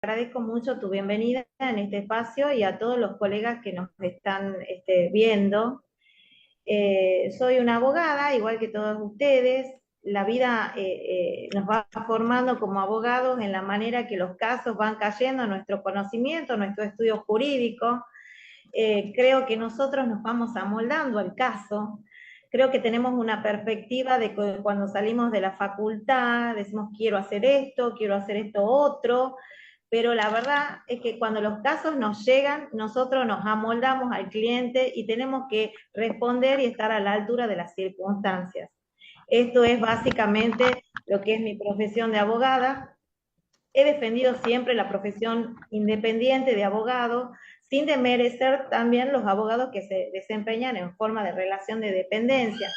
agradezco mucho tu bienvenida en este espacio y a todos los colegas que nos están viendo. Soy una abogada, igual que todos ustedes. La vida nos va formando como abogados en la manera que los casos van cayendo a nuestro conocimiento, a nuestro estudio jurídico. Creo que nosotros nos vamos amoldando al caso. Creo que tenemos una perspectiva de que cuando salimos de la facultad, decimos quiero hacer esto otro, pero la verdad es que cuando los casos nos llegan, nosotros nos amoldamos al cliente y tenemos que responder y estar a la altura de las circunstancias. Esto es básicamente lo que es mi profesión de abogada. He defendido siempre la profesión independiente de abogado, sin desmerecer también los abogados que se desempeñan en forma de relación de dependencia.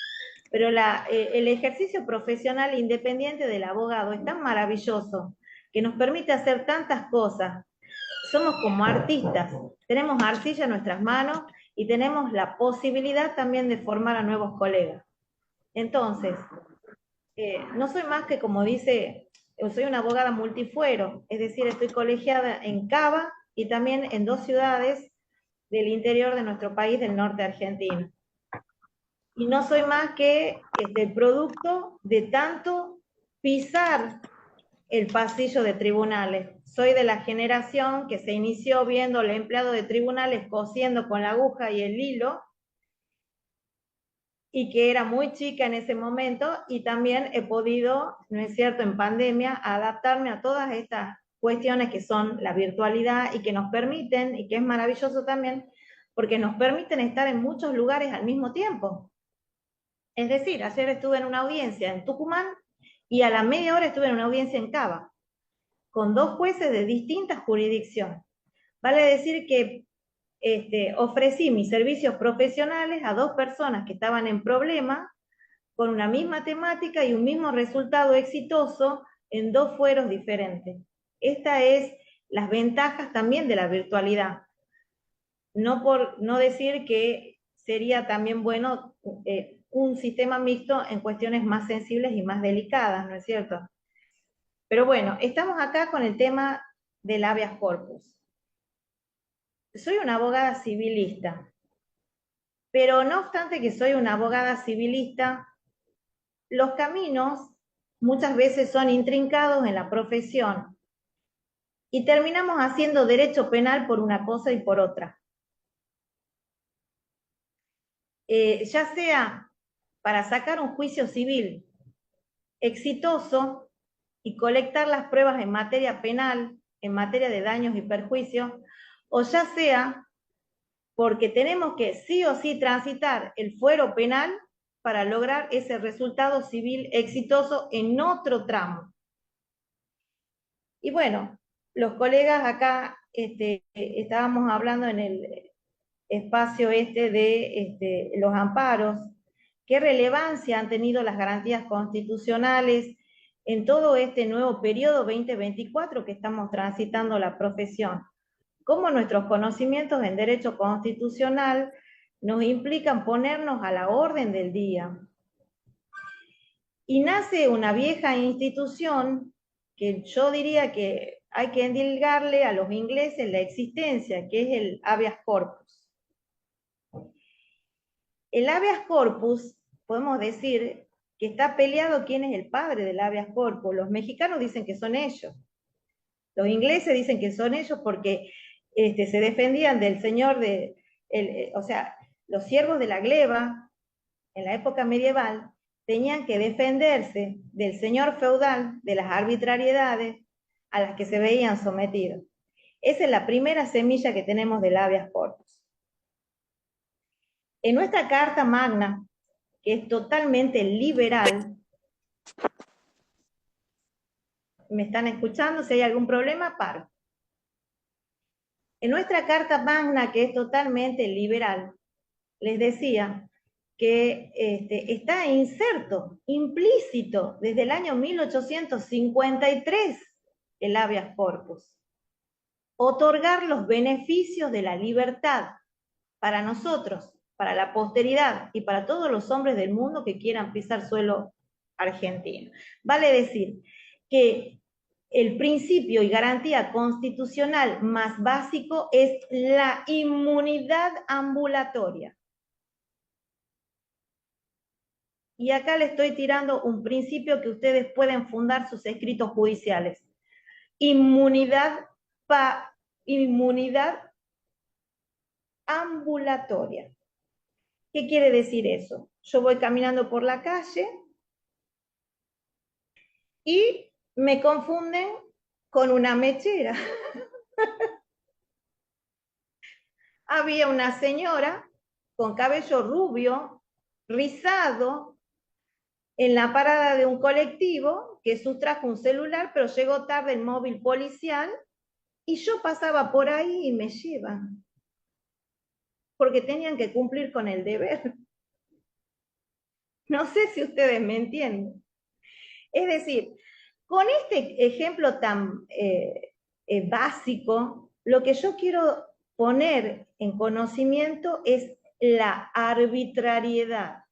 Pero el ejercicio profesional independiente del abogado es tan maravilloso que nos permite hacer tantas cosas. Somos como artistas, tenemos arcilla en nuestras manos y tenemos la posibilidad también de formar a nuevos colegas. Entonces, no soy más que, como dice, soy una abogada multifuero, es decir, estoy colegiada en Cava y también en dos ciudades del interior de nuestro país, del norte argentino. Y no soy más que el producto de tanto pisar el pasillo de tribunales. Soy de la generación que se inició viendo al empleado de tribunales cosiendo con la aguja y el hilo, y que era muy chica en ese momento, y también he podido, ¿no es cierto?, en pandemia, adaptarme a todas estas cuestiones que son la virtualidad y que nos permiten, y que es maravilloso también, porque nos permiten estar en muchos lugares al mismo tiempo. Es decir, ayer estuve en una audiencia en Tucumán y a la media hora estuve en una audiencia en Cava, con dos jueces de distintas jurisdicciones. Vale decir que ofrecí mis servicios profesionales a dos personas que estaban en problema, con una misma temática y un mismo resultado exitoso en dos fueros diferentes. Esta es las ventajas también de la virtualidad. No por no decir que sería también bueno un sistema mixto en cuestiones más sensibles y más delicadas, ¿no es cierto? Pero bueno, estamos acá con el tema del habeas corpus. Soy una abogada civilista, pero no obstante que soy una abogada civilista, los caminos muchas veces son intrincados en la profesión y terminamos haciendo derecho penal por una cosa y por otra. Ya sea para sacar un juicio civil exitoso y colectar las pruebas en materia penal, en materia de daños y perjuicios, o ya sea porque tenemos que sí o sí transitar el fuero penal para lograr ese resultado civil exitoso en otro tramo. Y bueno, los colegas acá estábamos hablando en el espacio de los amparos, qué relevancia han tenido las garantías constitucionales en todo este nuevo periodo 2024 que estamos transitando la profesión. Cómo nuestros conocimientos en derecho constitucional nos implican ponernos a la orden del día. Y nace una vieja institución que yo diría que hay que endilgarle a los ingleses la existencia, que es el habeas corpus. El habeas corpus, podemos decir que está peleado quién es el padre del habeas corpus. Los mexicanos dicen que son ellos. Los ingleses dicen que son ellos porque se defendían del señor o sea, los siervos de la gleba, en la época medieval, tenían que defenderse del señor feudal, de las arbitrariedades a las que se veían sometidos. Esa es la primera semilla que tenemos del habeas corpus. En nuestra Carta Magna, que es totalmente liberal, ¿me están escuchando? Si hay algún problema, paro. En nuestra Carta Magna, que es totalmente liberal, les decía que está inserto, implícito, desde el año 1853, el habeas corpus. Otorgar los beneficios de la libertad para nosotros, para la posteridad y para todos los hombres del mundo que quieran pisar suelo argentino. Vale decir que el principio y garantía constitucional más básico es la inmunidad ambulatoria. Y acá le estoy tirando un principio que ustedes pueden fundar sus escritos judiciales. Inmunidad, inmunidad ambulatoria. ¿Qué quiere decir eso? Yo voy caminando por la calle y me confunden con una mechera. Había una señora con cabello rubio, rizado, en la parada de un colectivo que sustrajo un celular, pero llegó tarde el móvil policial y yo pasaba por ahí y me llevan, porque tenían que cumplir con el deber. No sé si ustedes me entienden. Es decir, con este ejemplo tan básico, lo que yo quiero poner en conocimiento es la arbitrariedad.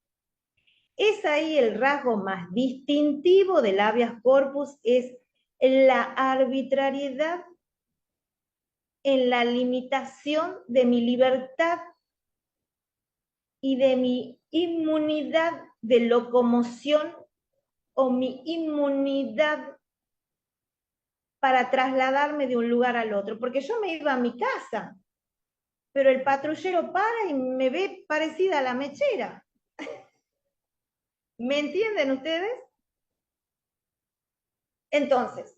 Es ahí el rasgo más distintivo del habeas corpus, es la arbitrariedad en la limitación de mi libertad y de mi inmunidad de locomoción o mi inmunidad para trasladarme de un lugar al otro, porque yo me iba a mi casa, pero el patrullero para y me ve parecida a la mechera. ¿Me entienden ustedes? Entonces,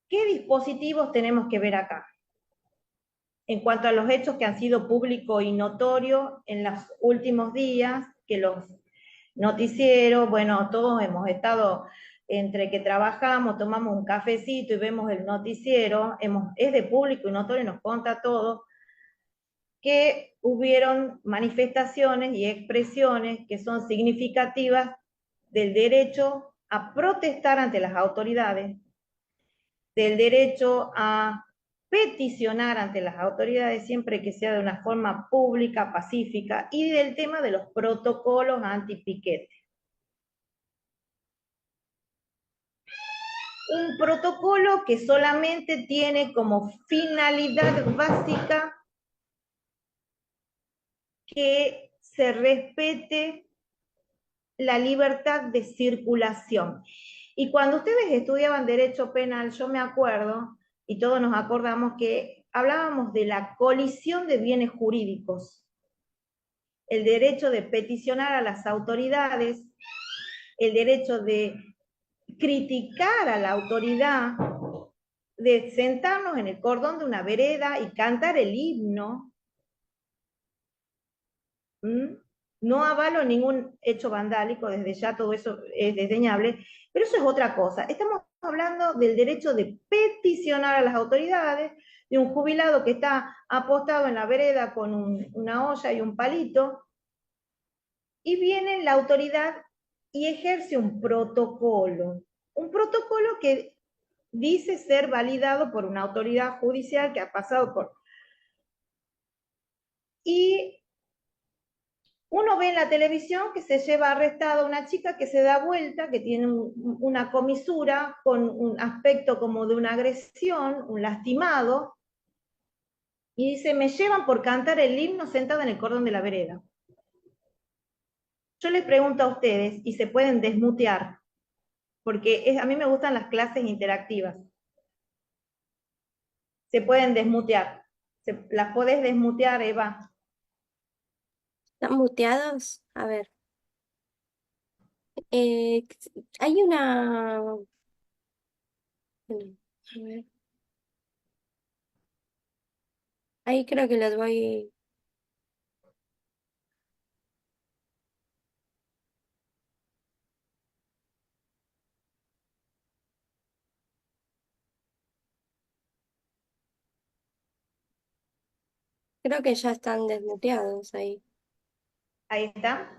¿qué dispositivos tenemos que ver acá? En cuanto a los hechos que han sido público y notorio en los últimos días, que los noticieros, bueno, todos hemos estado entre que trabajamos, tomamos un cafecito y vemos el noticiero, es de público y notorio, nos cuenta todo, que hubieron manifestaciones y expresiones que son significativas del derecho a protestar ante las autoridades, del derecho a peticionar ante las autoridades siempre que sea de una forma pública, pacífica, y del tema de los protocolos anti-piquete. Un protocolo que solamente tiene como finalidad básica que se respete la libertad de circulación. Y cuando ustedes estudiaban derecho penal, yo me acuerdo, y todos nos acordamos que hablábamos de la colisión de bienes jurídicos, el derecho de peticionar a las autoridades, el derecho de criticar a la autoridad, de sentarnos en el cordón de una vereda y cantar el himno. No avalo ningún hecho vandálico, desde ya todo eso es desdeñable, pero eso es otra cosa. Estamos hablando del derecho de peticionar a las autoridades, de un jubilado que está apostado en la vereda con una olla y un palito, y viene la autoridad y ejerce un protocolo que dice ser validado por una autoridad judicial que ha pasado por... Y uno ve en la televisión que se lleva arrestada una chica que se da vuelta, que tiene una comisura con un aspecto como de una agresión, un lastimado, y dice, me llevan por cantar el himno sentada en el cordón de la vereda. Yo les pregunto a ustedes, y se pueden desmutear, porque a mí me gustan las clases interactivas. Se pueden desmutear. Las podés desmutear, Eva. ¿Están muteados? A ver. Eh, hay una... bueno, a ver. Ahí creo que los voy... Creo que ya están desmuteados ahí. Ahí está.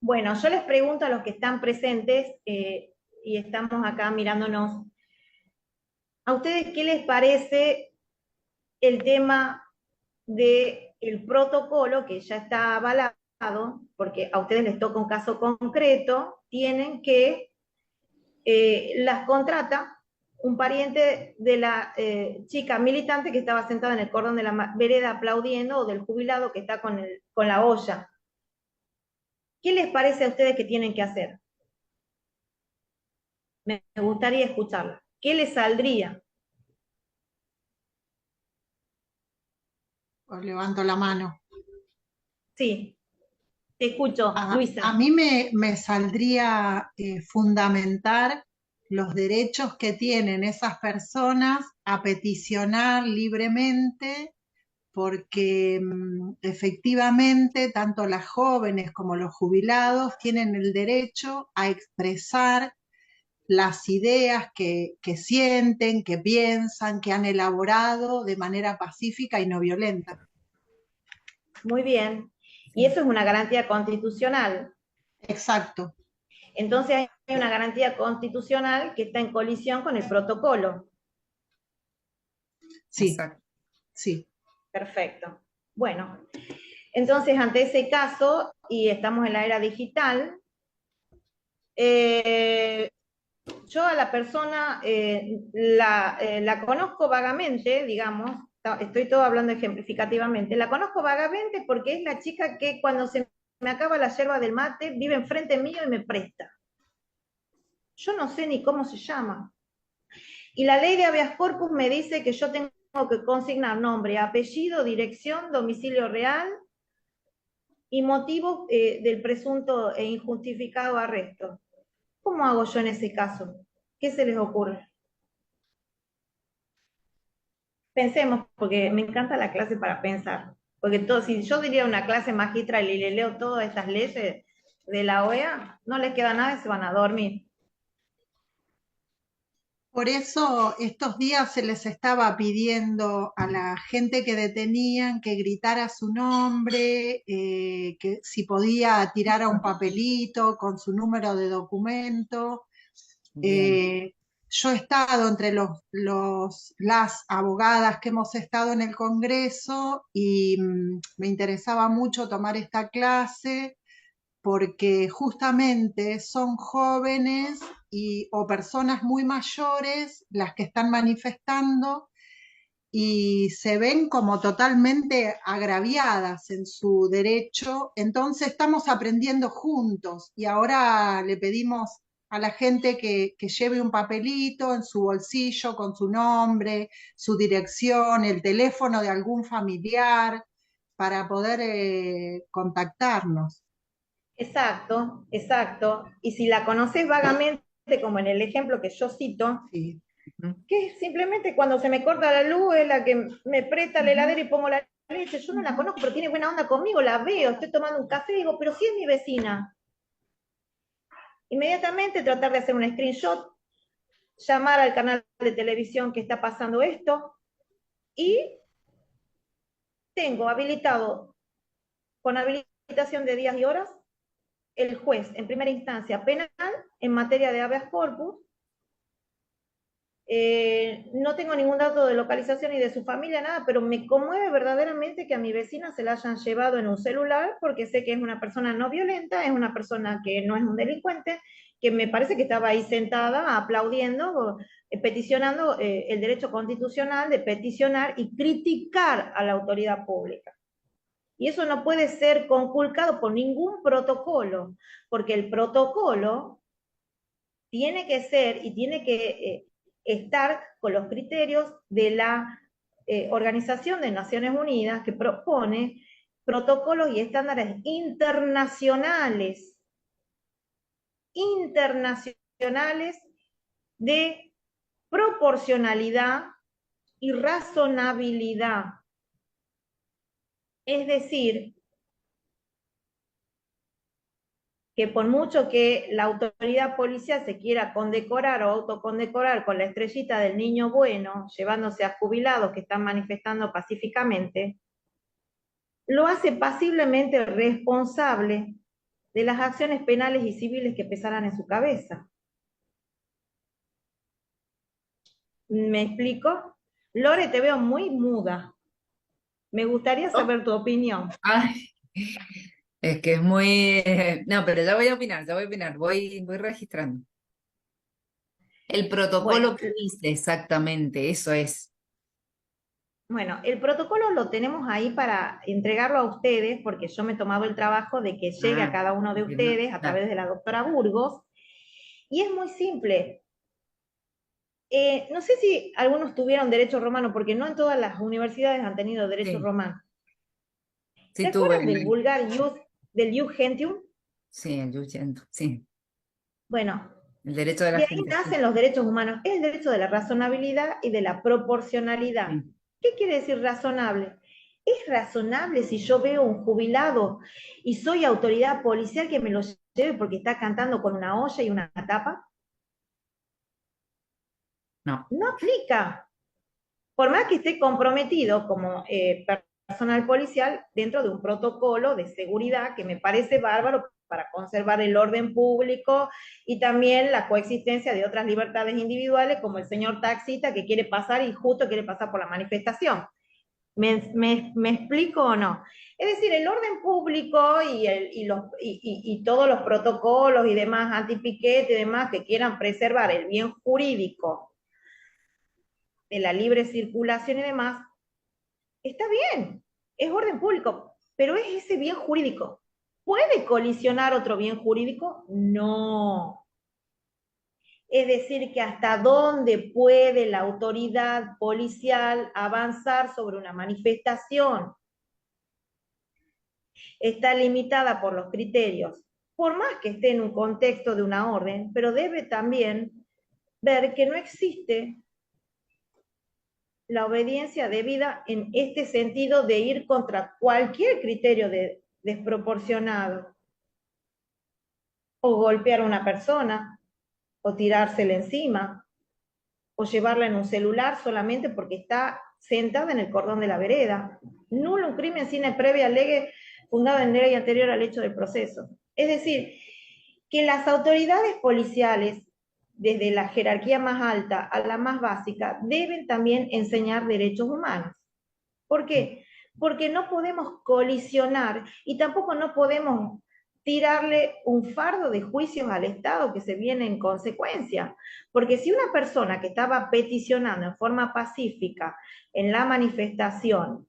Bueno, yo les pregunto a los que están presentes, y estamos acá mirándonos, ¿a ustedes qué les parece el tema del protocolo que ya está avalado porque a ustedes les toca un caso concreto, tienen que las contrata un pariente de la chica militante que estaba sentada en el cordón de la vereda aplaudiendo, o del jubilado que está con la olla. ¿Qué les parece a ustedes que tienen que hacer? Me gustaría escucharla. ¿Qué les saldría? Os levanto la mano. Sí, te escucho, A Luisa. mí me saldría fundamentar los derechos que tienen esas personas a peticionar libremente, porque efectivamente tanto las jóvenes como los jubilados tienen el derecho a expresar las ideas que sienten, que piensan, que han elaborado de manera pacífica y no violenta. Muy bien. Y eso es una garantía constitucional. Exacto. Entonces hay una garantía constitucional que está en colisión con el protocolo. Sí, exacto. Sí. Perfecto. Bueno, entonces ante ese caso, y estamos en la era digital, yo a la persona la conozco vagamente, digamos, estoy todo hablando ejemplificativamente, la conozco vagamente porque es la chica que cuando se me acaba la yerba del mate vive enfrente mío y me presta. Yo no sé ni cómo se llama. Y la ley de habeas corpus me dice que yo tengo que consignar nombre, apellido, dirección, domicilio real y motivo del presunto e injustificado arresto. ¿Cómo hago yo en ese caso? ¿Qué se les ocurre? Pensemos, porque me encanta la clase para pensar. Porque todo, si yo diría una clase magistral y le leo todas estas leyes de la OEA, no les queda nada y se van a dormir. Por eso estos días se les estaba pidiendo a la gente que detenían que gritara su nombre, que si podía tirar a un papelito con su número de documento. Yo he estado entre las abogadas que hemos estado en el Congreso y me interesaba mucho tomar esta clase porque justamente son jóvenes o personas muy mayores las que están manifestando y se ven como totalmente agraviadas en su derecho. Entonces estamos aprendiendo juntos y ahora le pedimos a la gente que lleve un papelito en su bolsillo con su nombre, su dirección, el teléfono de algún familiar para poder contactarnos. Exacto, exacto. Y si la conoces vagamente, como en el ejemplo que yo cito, Sí. que es simplemente cuando se me corta la luz, es la que me presta la heladera y pongo la leche, yo no la conozco, pero tiene buena onda conmigo, la veo, estoy tomando un café y digo, pero si es mi vecina. Inmediatamente tratar de hacer un screenshot, llamar al canal de televisión que está pasando esto, y tengo habilitado, con habilitación de días y horas, el juez en primera instancia penal en materia de habeas corpus. No tengo ningún dato de localización ni de su familia, nada, pero me conmueve verdaderamente que a mi vecina se la hayan llevado en un celular, porque sé que es una persona no violenta, es una persona que no es un delincuente, que me parece que estaba ahí sentada aplaudiendo, peticionando el derecho constitucional de peticionar y criticar a la autoridad pública. Y eso no puede ser conculcado por ningún protocolo, porque el protocolo tiene que ser y tiene que estar con los criterios de la Organización de Naciones Unidas, que propone protocolos y estándares internacionales de proporcionalidad y razonabilidad. Es decir, que por mucho que la autoridad policial se quiera condecorar o autocondecorar con la estrellita del niño bueno, llevándose a jubilados que están manifestando pacíficamente, lo hace pasiblemente responsable de las acciones penales y civiles que pesaran en su cabeza. ¿Me explico? Lore, te veo muy muda. Me gustaría saber tu opinión. Ay, Es que es muy... No, pero ya voy a opinar, ya voy a opinar, voy registrando. El Bueno, protocolo que dice exactamente, eso es. bueno, el protocolo lo tenemos ahí para entregarlo a ustedes, porque yo me he tomado el trabajo de que llegue a Ah, cada uno de porque no, ustedes a claro, través de la doctora Burgos, y es muy simple. No sé si algunos tuvieron derecho romano, porque no en todas las universidades han tenido derecho sí, romano. ¿Se sí tuve, acuerdan del vulgar ius, del ius gentium? sí, el Yuchento, sí, Bueno, el derecho de la de ahí gente, sí, nacen los derechos humanos, es el derecho de la razonabilidad y de la proporcionalidad. sí. ¿Qué quiere decir razonable? ¿Es razonable si yo veo un jubilado y soy autoridad policial que me lo lleve porque está cantando con una olla y una tapa? No, No aplica. Por más que esté comprometido como personal policial dentro de un protocolo de seguridad que me parece bárbaro para conservar el orden público y también la coexistencia de otras libertades individuales, como el señor taxista que quiere pasar y justo quiere pasar por la manifestación. ¿Me explico o no? Es decir, el orden público y todos los protocolos y demás, antipiquete y demás, que quieran preservar el bien jurídico de la libre circulación y demás, está bien, es orden público, pero es ese bien jurídico. ¿Puede colisionar otro bien jurídico? No. Es decir, que hasta dónde puede la autoridad policial avanzar sobre una manifestación está limitada por los criterios, por más que esté en un contexto de una orden, pero debe también ver que no existe la obediencia debida en este sentido de ir contra cualquier criterio desproporcionado, o golpear a una persona, o tirársela encima, o llevarla en un celular solamente porque está sentada en el cordón de la vereda. Nulo un crimen sine previa lege fundado en ley anterior al hecho del proceso. Es decir, que las autoridades policiales, desde la jerarquía más alta a la más básica, deben también enseñar derechos humanos. ¿Por qué? Porque no podemos colisionar y tampoco no podemos tirarle un fardo de juicios al Estado que se viene en consecuencia. Porque si una persona que estaba peticionando en forma pacífica en la manifestación,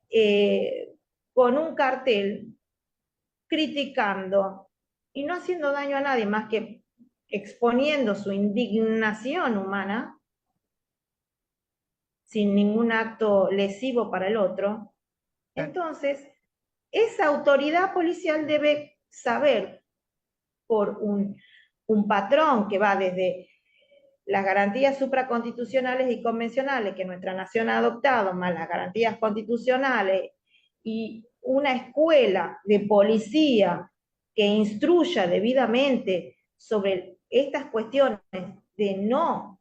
eh, con un cartel criticando y no haciendo daño a nadie más que exponiendo su indignación humana, sin ningún acto lesivo para el otro, claro. entonces esa autoridad policial debe saber por un patrón que va desde las garantías supraconstitucionales y convencionales que nuestra nación ha adoptado, más las garantías constitucionales y una escuela de policía que instruya debidamente sobre estas cuestiones de no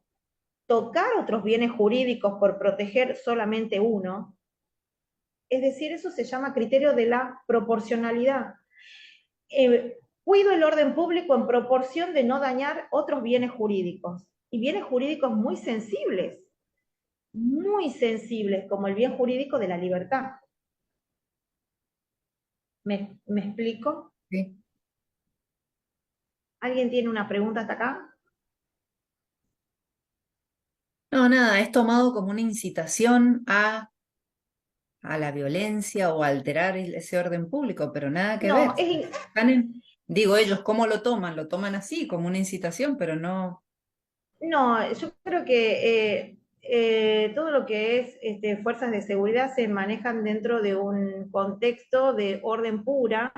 tocar otros bienes jurídicos por proteger solamente uno, es decir, eso se llama criterio de la proporcionalidad. Cuido el orden público en proporción de no dañar otros bienes jurídicos, y bienes jurídicos muy sensibles, como el bien jurídico de la libertad. ¿Me explico? Sí. ¿Alguien tiene una pregunta hasta acá? No, nada, es tomado como una incitación a la violencia o a alterar ese orden público, pero nada que ver. No, Digo, ellos, ¿cómo lo toman? Lo toman así, como una incitación, pero no. no, yo creo que todo lo que es fuerzas de seguridad se manejan dentro de un contexto de orden pura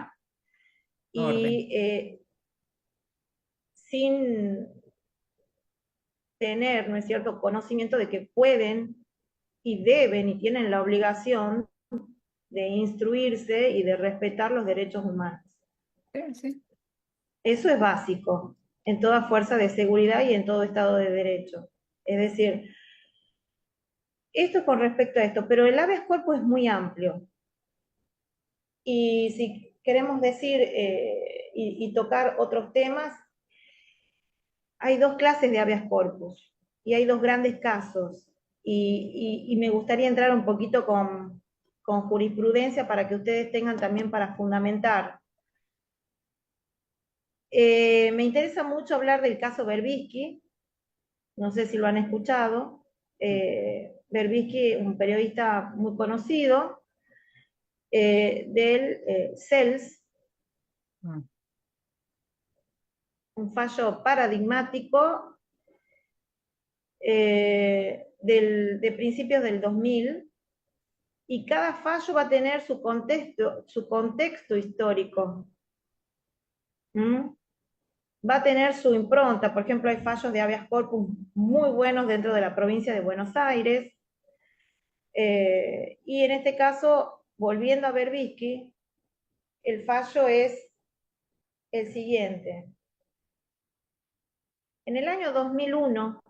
Orden. y sin tener, ¿no es cierto?, conocimiento de que pueden y deben y tienen la obligación de instruirse y de respetar los derechos humanos. Sí, sí. Eso es básico en toda fuerza de seguridad y en todo Estado de Derecho. Es decir, esto con respecto a esto, pero el habeas corpus es muy amplio. Y si queremos decir y tocar otros temas, hay dos clases de habeas corpus y hay dos grandes casos. Y me gustaría entrar un poquito con jurisprudencia para que ustedes tengan también para fundamentar. Me interesa mucho hablar del caso Berbisky, no sé si lo han escuchado. Berbisky, un periodista muy conocido, del CELS, Mm. un fallo paradigmático de principios del 2000, y cada fallo va a tener su contexto histórico. ¿Mm? Va a tener su impronta. Por ejemplo, hay fallos de habeas corpus muy buenos dentro de la provincia de Buenos Aires. Y en este caso, volviendo a Berbisky, el fallo es el siguiente. En el año 2001,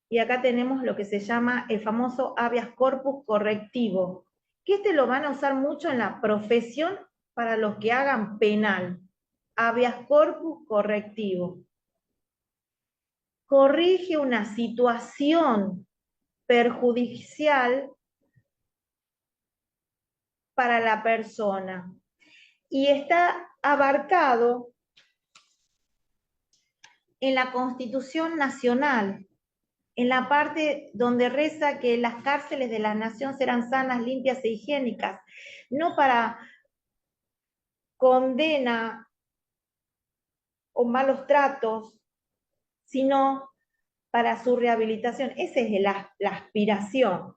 y acá tenemos lo que se llama el famoso habeas corpus correctivo, que este lo van a usar mucho en la profesión para los que hagan penal. Habeas corpus correctivo. Corrige una situación perjudicial para la persona y está abarcado en la Constitución Nacional, en la parte donde reza que las cárceles de la nación serán sanas, limpias e higiénicas, no para condena o malos tratos, sino para su rehabilitación. Esa es la aspiración.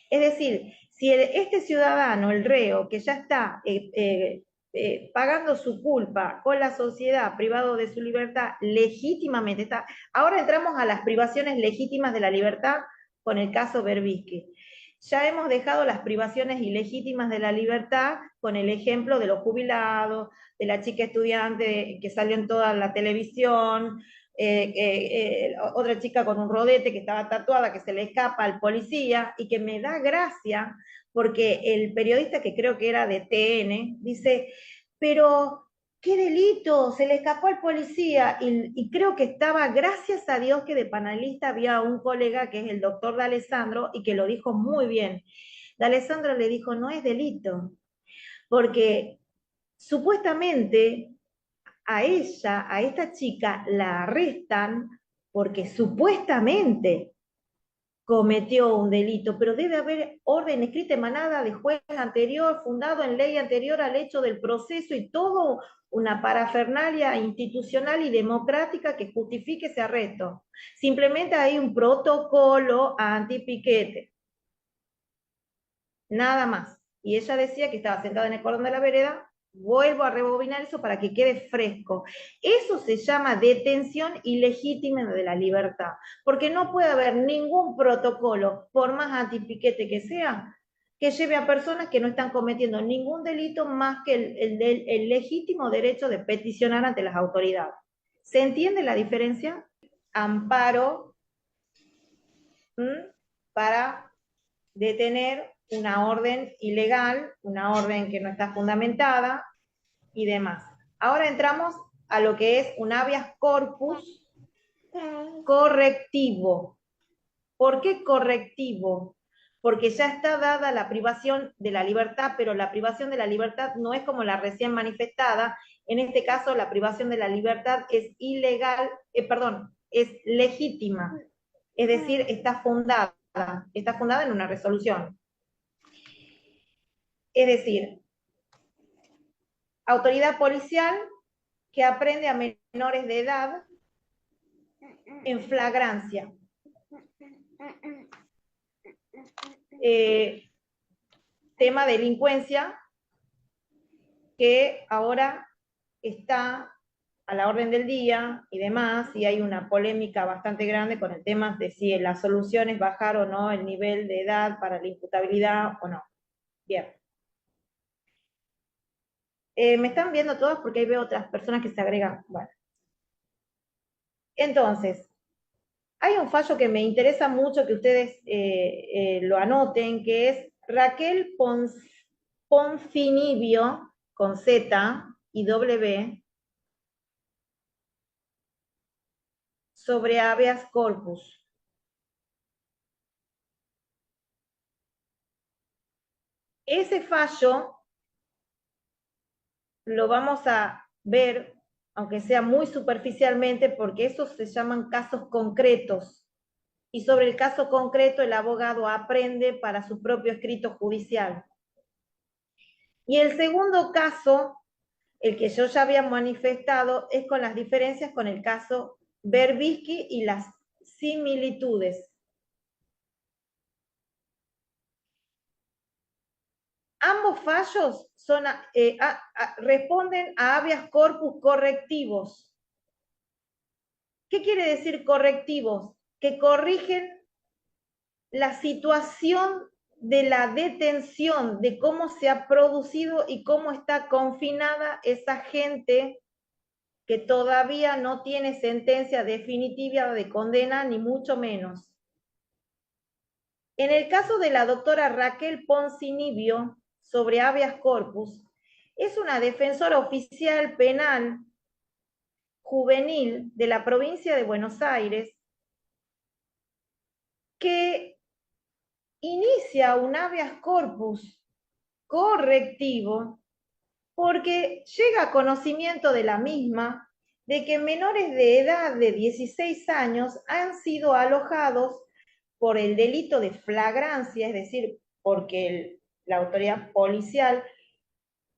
Es decir, si este ciudadano, el reo, que ya está pagando su culpa con la sociedad, privado de su libertad legítimamente, ahora entramos a las privaciones legítimas de la libertad con el caso Berbisky. Ya hemos dejado las privaciones ilegítimas de la libertad con el ejemplo de los jubilados, de la chica estudiante que salió en toda la televisión, otra chica con un rodete que estaba tatuada, que se le escapa al policía, y que me da gracia, porque el periodista, que creo que era de TN, dice, pero qué delito, se le escapó al policía, y creo que estaba, gracias a Dios que de panelista había un colega que es el doctor D'Alessandro, y que lo dijo muy bien. D'Alessandro le dijo, no es delito, porque supuestamente a ella, a esta chica, la arrestan porque supuestamente cometió un delito, pero debe haber orden escrita emanada de juez anterior, fundado en ley anterior al hecho del proceso, y todo una parafernalia institucional y democrática que justifique ese arresto. Simplemente hay un protocolo anti-piquete. Nada más. Y ella decía que estaba sentada en el cordón de la vereda. Vuelvo a rebobinar eso para que quede fresco. Eso se llama detención ilegítima de la libertad, porque no puede haber ningún protocolo, por más antipiquete que sea, que lleve a personas que no están cometiendo ningún delito más que el legítimo derecho de peticionar ante las autoridades. ¿Se entiende la diferencia? Amparo para detener una orden ilegal, una orden que no está fundamentada y demás. Ahora entramos a lo que es un habeas corpus correctivo. ¿Por qué correctivo? Porque ya está dada la privación de la libertad, pero la privación de la libertad no es como la recién manifestada. En este caso, la privación de la libertad es ilegal, es legítima. Es decir, está fundada en una resolución. Es decir, autoridad policial que aprende a menores de edad en flagrancia. Tema delincuencia que ahora está a la orden del día y demás, y hay una polémica bastante grande con el tema de si la solución es bajar o no el nivel de edad para la imputabilidad o no. Bien. ¿Me están viendo todos? Porque ahí veo otras personas que se agregan. Bueno. Entonces, hay un fallo que me interesa mucho que ustedes lo anoten, que es Raquel Poncinibio, con Z y W, sobre habeas corpus. Ese fallo lo vamos a ver, aunque sea muy superficialmente, porque esos se llaman casos concretos. Y sobre el caso concreto el abogado aprende para su propio escrito judicial. Y el segundo caso, el que yo ya había manifestado, es con las diferencias con el caso Berbisky y las similitudes. Ambos fallos son, responden a habeas corpus correctivos. ¿Qué quiere decir correctivos? Que corrigen la situación de la detención, de cómo se ha producido y cómo está confinada esa gente que todavía no tiene sentencia definitiva de condena, ni mucho menos. En el caso de la doctora Raquel Poncinibio, sobre habeas corpus, es una defensora oficial penal juvenil de la provincia de Buenos Aires que inicia un habeas corpus correctivo porque llega a conocimiento de la misma de que menores de edad de 16 años han sido alojados por el delito de flagrancia, es decir, porque la autoridad policial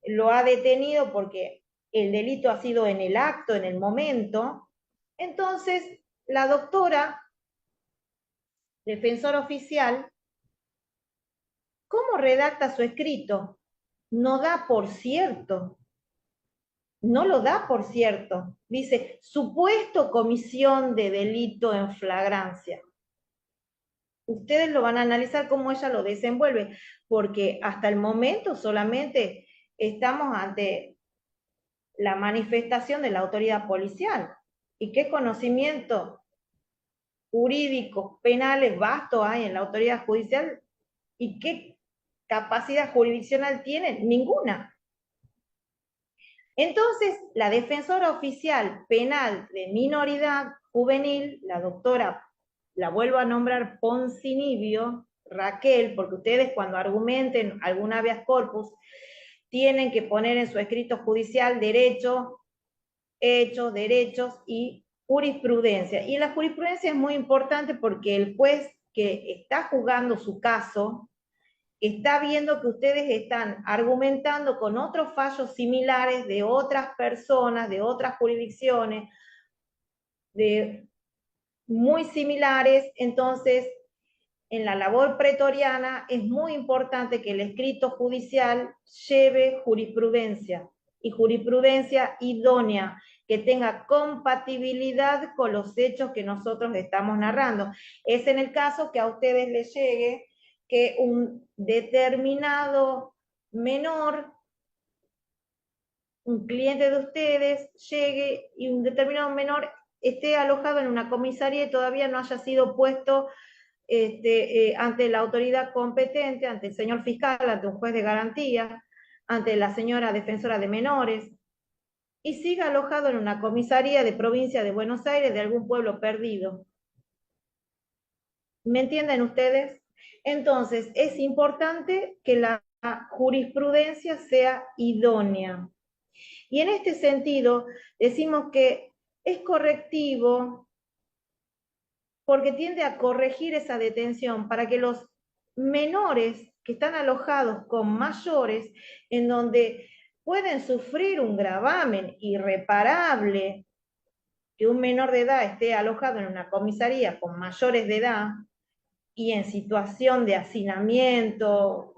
lo ha detenido porque el delito ha sido en el acto, en el momento. Entonces, la doctora, defensora oficial, ¿cómo redacta su escrito? No da por cierto. No lo da por cierto. Dice, supuesto comisión de delito en flagrancia. Ustedes lo van a analizar cómo ella lo desenvuelve, porque hasta el momento solamente estamos ante la manifestación de la autoridad policial. ¿Y qué conocimiento jurídicos, penales, vasto hay en la autoridad judicial? ¿Y qué capacidad jurisdiccional tienen? Ninguna. Entonces, la defensora oficial penal de minoridad juvenil, la doctora, la vuelvo a nombrar Poncinibio, Raquel, porque ustedes cuando argumenten algún habeas corpus, tienen que poner en su escrito judicial derecho, hechos, derechos y jurisprudencia. Y la jurisprudencia es muy importante porque el juez que está juzgando su caso está viendo que ustedes están argumentando con otros fallos similares de otras personas, de otras jurisdicciones, muy similares. Entonces, en la labor pretoriana es muy importante que el escrito judicial lleve jurisprudencia, y jurisprudencia idónea, que tenga compatibilidad con los hechos que nosotros estamos narrando. Es en el caso que a ustedes les llegue que un determinado menor, un cliente de ustedes, llegue y un determinado menor esté alojado en una comisaría y todavía no haya sido puesto ante la autoridad competente, ante el señor fiscal, ante un juez de garantía, ante la señora defensora de menores, y siga alojado en una comisaría de provincia de Buenos Aires, de algún pueblo perdido. ¿Me entienden ustedes? Entonces, es importante que la jurisprudencia sea idónea. Y en este sentido, decimos que es correctivo porque tiende a corregir esa detención para que los menores que están alojados con mayores, en donde pueden sufrir un gravamen irreparable, que un menor de edad esté alojado en una comisaría con mayores de edad y en situación de hacinamiento,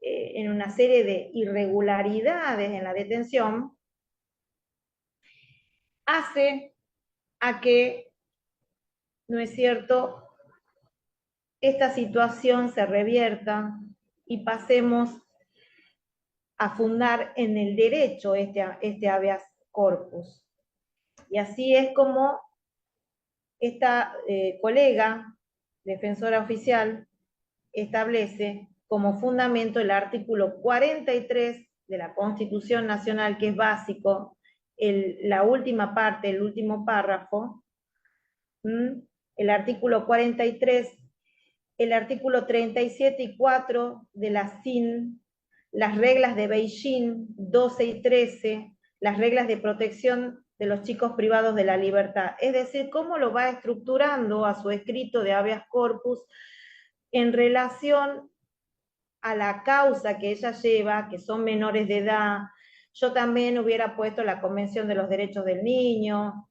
en una serie de irregularidades en la detención, hace a que, ¿no es cierto?, esta situación se revierta y pasemos a fundar en el derecho este habeas corpus. Y así es como esta colega, defensora oficial, establece como fundamento el artículo 43 de la Constitución Nacional, que es básico, la última parte, el último párrafo, el artículo 43, el artículo 37 y 4 de la CIN, las reglas de Beijing 12 y 13, las reglas de protección de los chicos privados de la libertad, es decir, cómo lo va estructurando a su escrito de habeas corpus en relación a la causa que ella lleva, que son menores de edad. Yo también hubiera puesto la Convención de los Derechos del Niño,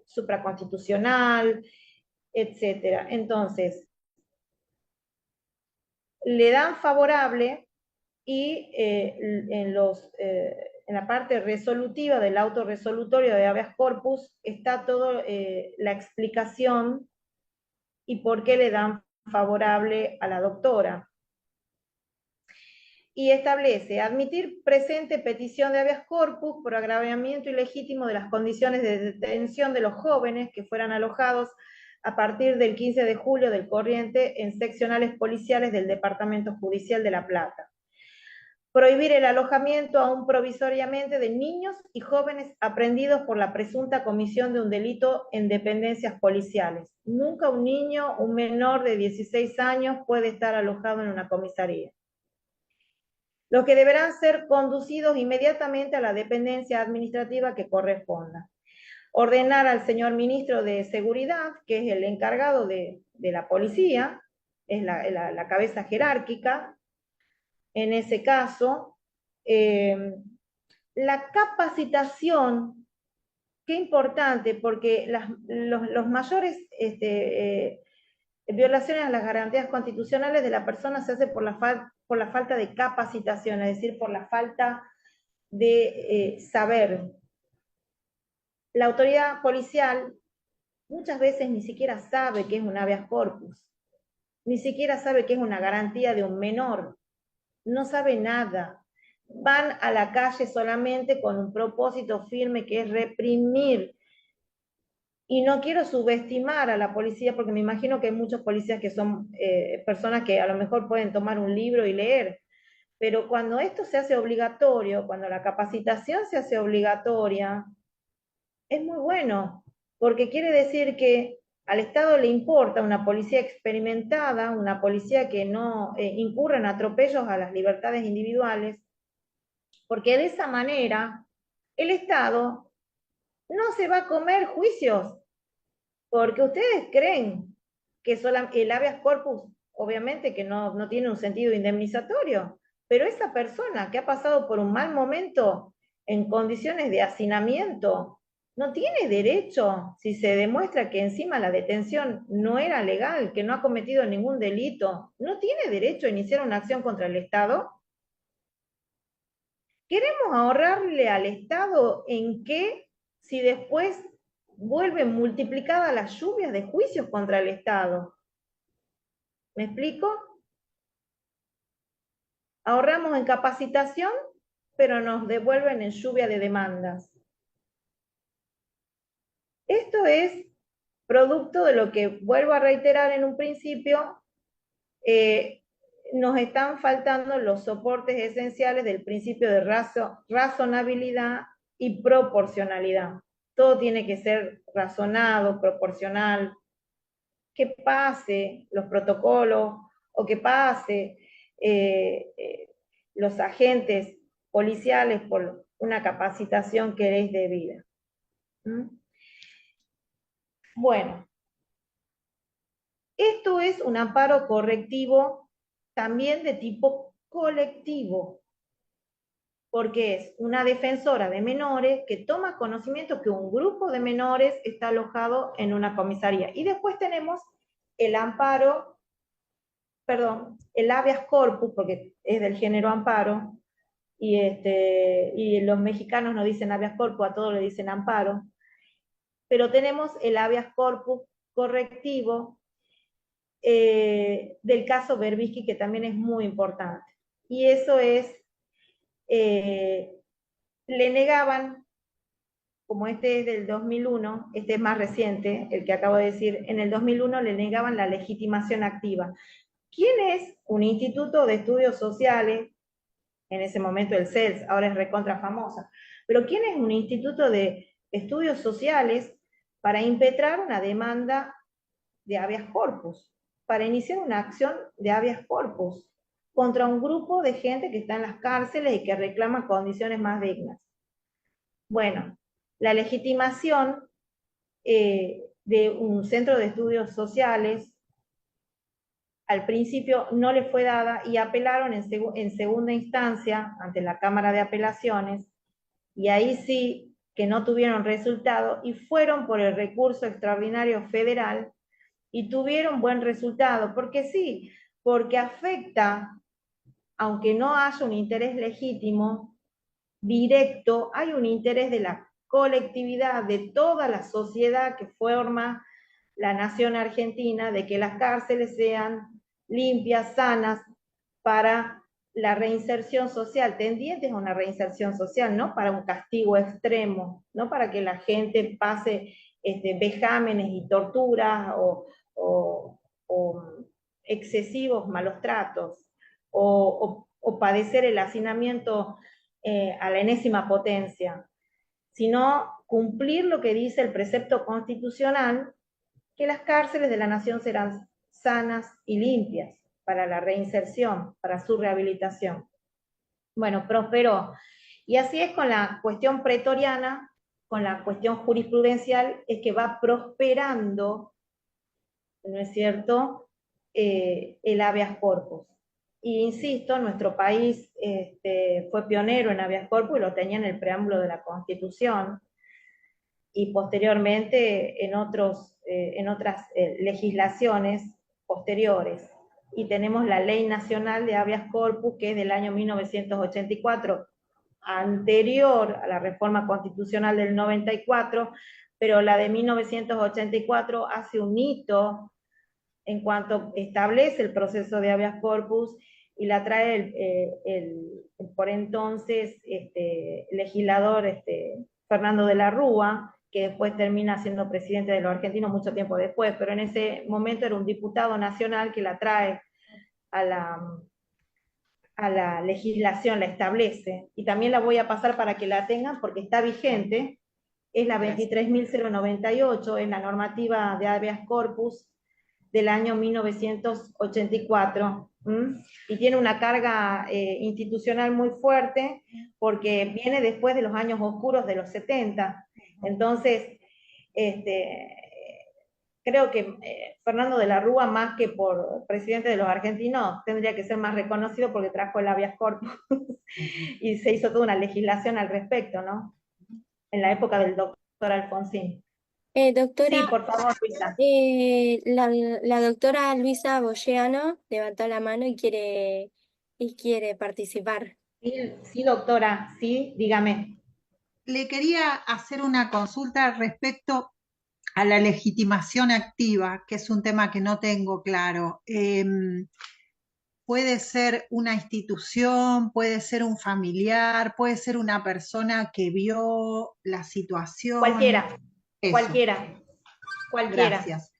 supraconstitucional, etc. Entonces, le dan favorable y en la parte resolutiva del auto resolutorio de habeas corpus está toda la explicación y por qué le dan favorable a la doctora. Y establece admitir presente petición de habeas corpus por agravamiento ilegítimo de las condiciones de detención de los jóvenes que fueran alojados a partir del 15 de julio del corriente en seccionales policiales del Departamento Judicial de La Plata. Prohibir el alojamiento aún provisoriamente de niños y jóvenes aprehendidos por la presunta comisión de un delito en dependencias policiales. Nunca un niño, un menor de 16 años puede estar alojado en una comisaría. Los que deberán ser conducidos inmediatamente a la dependencia administrativa que corresponda. Ordenar al señor ministro de Seguridad, que es el encargado de la policía, es la cabeza jerárquica, en ese caso, la capacitación, qué importante, porque los mayores violaciones a las garantías constitucionales de la persona se hace por la falta de capacitación, es decir, por la falta de saber. La autoridad policial muchas veces ni siquiera sabe qué es un habeas corpus, ni siquiera sabe qué es una garantía de un menor, no sabe nada. Van a la calle solamente con un propósito firme que es reprimir. Y no quiero subestimar a la policía, porque me imagino que hay muchos policías que son personas que a lo mejor pueden tomar un libro y leer, pero cuando esto se hace obligatorio, cuando la capacitación se hace obligatoria, es muy bueno, porque quiere decir que al Estado le importa una policía experimentada, una policía que no incurra en atropellos a las libertades individuales, porque de esa manera el Estado no se va a comer juicios, porque ustedes creen que el habeas corpus, obviamente que no tiene un sentido indemnizatorio, pero esa persona que ha pasado por un mal momento en condiciones de hacinamiento, no tiene derecho, si se demuestra que encima la detención no era legal, que no ha cometido ningún delito, no tiene derecho a iniciar una acción contra el Estado. ¿Queremos ahorrarle al Estado en qué si después vuelven multiplicadas las lluvias de juicios contra el Estado? ¿Me explico? Ahorramos en capacitación, pero nos devuelven en lluvia de demandas. Esto es producto de lo que, vuelvo a reiterar en un principio, nos están faltando los soportes esenciales del principio de razonabilidad y proporcionalidad. Todo tiene que ser razonado, proporcional, que pase los protocolos o que pase los agentes policiales por una capacitación que es debida. Bueno, esto es un amparo correctivo también de tipo colectivo, porque es una defensora de menores que toma conocimiento que un grupo de menores está alojado en una comisaría. Y después tenemos el amparo, perdón, el habeas corpus, porque es del género amparo, y los mexicanos no dicen habeas corpus, a todos le dicen amparo, pero tenemos el habeas corpus correctivo del caso Berbisky, que también es muy importante. Y eso es, le negaban, como este es del 2001, este es más reciente, el que acabo de decir, en el 2001 le negaban la legitimación activa. ¿Quién es un instituto de estudios sociales? En ese momento el CELS, ahora es recontra famosa, pero ¿quién es un instituto de estudios sociales para impetrar una demanda de habeas corpus, para iniciar una acción de habeas corpus? contra un grupo de gente que está en las cárceles y que reclama condiciones más dignas. Bueno, la legitimación de un centro de estudios sociales al principio no le fue dada y apelaron en segunda instancia ante la Cámara de Apelaciones, y ahí sí que no tuvieron resultado y fueron por el recurso extraordinario federal y tuvieron buen resultado, porque sí, porque afecta, aunque no haya un interés legítimo, directo, hay un interés de la colectividad, de toda la sociedad que forma la nación argentina, de que las cárceles sean limpias, sanas, para la reinserción social, tendientes a una reinserción social, no para un castigo extremo, no para que la gente pase vejámenes y torturas o excesivos malos tratos, o padecer el hacinamiento a la enésima potencia, sino cumplir lo que dice el precepto constitucional, que las cárceles de la nación serán sanas y limpias para la reinserción, para su rehabilitación. Bueno, prosperó. Y así es con la cuestión pretoriana, con la cuestión jurisprudencial, es que va prosperando, ¿no es cierto?, el habeas corpus. Y insisto, nuestro país fue pionero en habeas corpus y lo tenía en el preámbulo de la Constitución, y posteriormente en otras legislaciones posteriores. Y tenemos la Ley Nacional de Habeas Corpus, que es del año 1984, anterior a la reforma constitucional del 94, pero la de 1984 hace un hito en cuanto establece el proceso de habeas corpus y la trae el por entonces legislador Fernando de la Rúa, que después termina siendo presidente de los argentinos mucho tiempo después, pero en ese momento era un diputado nacional que la trae a la legislación, la establece, y también la voy a pasar para que la tengan porque está vigente, es la 23.098, es la normativa de habeas corpus del año 1984, y tiene una carga institucional muy fuerte porque viene después de los años oscuros de los 70. Entonces, creo que Fernando de la Rúa, más que por presidente de los argentinos, tendría que ser más reconocido porque trajo el habeas corpus y se hizo toda una legislación al respecto, ¿no? En la época del doctor Alfonsín. Sí, Doctora, por favor, Luisa. la doctora Luisa Boyeano levantó la mano y quiere participar. Sí, sí, doctora, sí, dígame. Le quería hacer una consulta respecto a la legitimación activa, que es un tema que no tengo claro. Puede ser una institución, puede ser un familiar, puede ser una persona que vio la situación. Cualquiera, Eso. cualquiera, Gracias.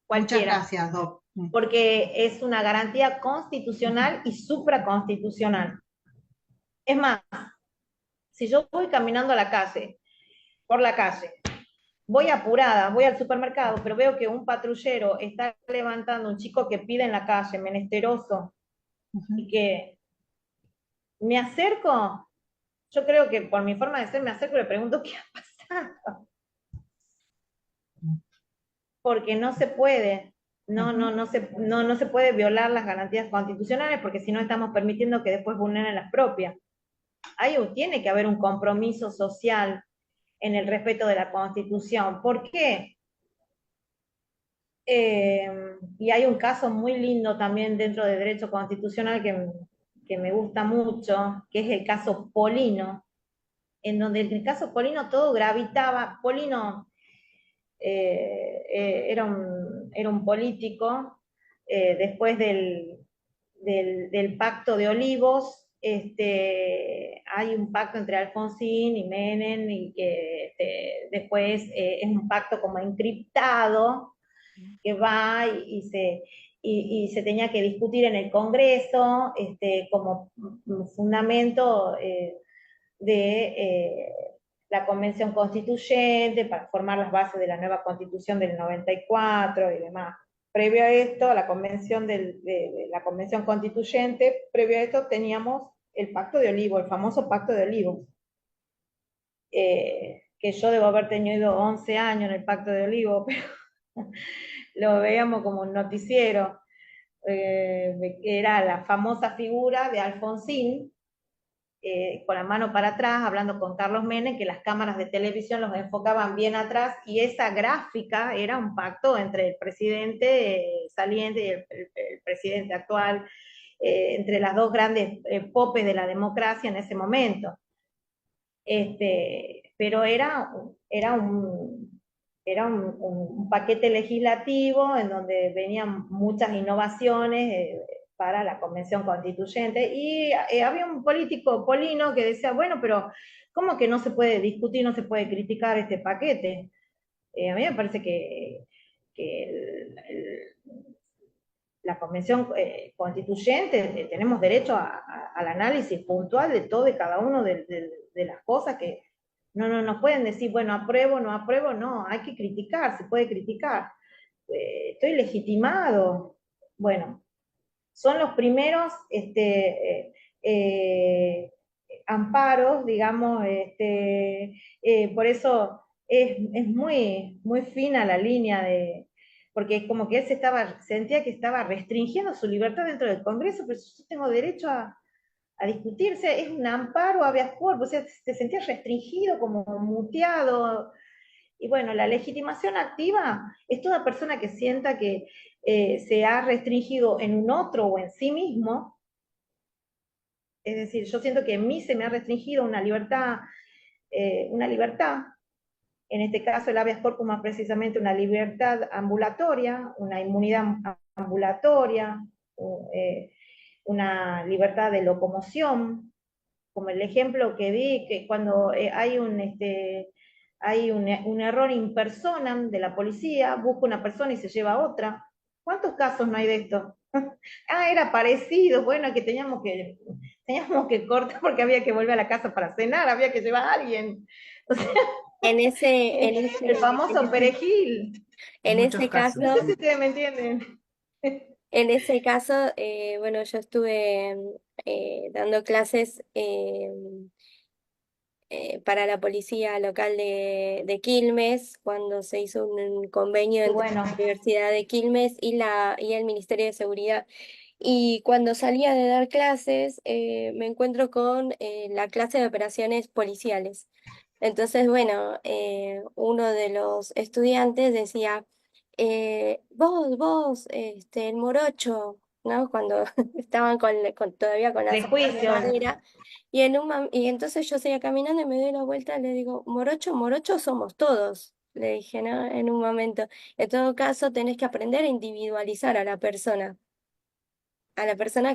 Muchas gracias, Doc. Porque es una garantía constitucional y supraconstitucional. Es más, si yo voy caminando a la calle, por la calle, voy apurada, voy al supermercado, pero veo que un patrullero está levantando un chico que pide en la calle, menesteroso, y que me acerco, yo creo que por mi forma de ser me acerco y le pregunto qué ha pasado. Porque no se puede, no se puede violar las garantías constitucionales, porque si no estamos permitiendo que después vulneren las propias. Tiene que haber un compromiso social en el respeto de la Constitución. ¿Por qué? Y hay un caso muy lindo también dentro de derecho constitucional que me gusta mucho, que es el caso Polino, en donde en el caso Polino todo gravitaba. Polino era un político, después del Pacto de Olivos, hay un pacto entre Alfonsín y Menem, y que después es un pacto como encriptado, que va y se tenía que discutir en el Congreso como fundamento de la Convención Constituyente para formar las bases de la nueva Constitución del 94 y demás. previo a esto, a la convención de la convención constituyente, previo a esto teníamos el Pacto de Olivos, el famoso Pacto de Olivos, que yo debo haber tenido 11 años en el Pacto de Olivos, pero lo veíamos como un noticiero, que era la famosa figura de Alfonsín, con la mano para atrás, hablando con Carlos Menem, que las cámaras de televisión los enfocaban bien atrás, y esa gráfica era un pacto entre el presidente saliente y el presidente actual, entre las dos grandes popes de la democracia en ese momento. Pero un paquete legislativo en donde venían muchas innovaciones para la Convención Constituyente, y había un político polino que decía, bueno, pero ¿cómo que no se puede discutir, no se puede criticar este paquete? A mí me parece que la Convención Constituyente tenemos derecho al análisis puntual de todo y cada uno de las cosas que no nos pueden decir, bueno, apruebo, no, hay que criticar, se puede criticar. Estoy legitimado. Bueno, son los primeros amparos, digamos, por eso es muy, muy fina la línea porque es como que él sentía que estaba restringiendo su libertad dentro del Congreso, pero yo tengo derecho a discutirse, es un amparo habeas corpus, o sea, se sentía restringido, como muteado. Y bueno, la legitimación activa es toda persona que sienta que se ha restringido en un otro o en sí mismo. Es decir, yo siento que en mí se me ha restringido una libertad, en este caso el habeas corpus más precisamente una libertad ambulatoria, una inmunidad ambulatoria, una libertad de locomoción, como el ejemplo que di, que cuando hay un error in personam de la policía, busca una persona y se lleva a otra. ¿Cuántos casos no hay de esto? Era parecido, bueno, que teníamos que cortar porque había que volver a la casa para cenar, había que llevar a alguien. O sea, En el famoso perejil. en muchos ese casos. No caso, sé si ustedes me entienden. en ese caso, bueno, yo estuve dando clases para la policía local de Quilmes, cuando se hizo un convenio Y entre bueno, la Universidad de Quilmes y el Ministerio de Seguridad. Y cuando salía de dar clases, me encuentro con la clase de operaciones policiales. Entonces, bueno, uno de los estudiantes decía, el morocho, ¿no? Cuando estaban todavía con la de sombra de juicio. madera. Y entonces yo seguía caminando y me doy la vuelta y le digo, morocho, morocho somos todos, le dije, ¿no? En un momento. En todo caso, tenés que aprender a individualizar a la persona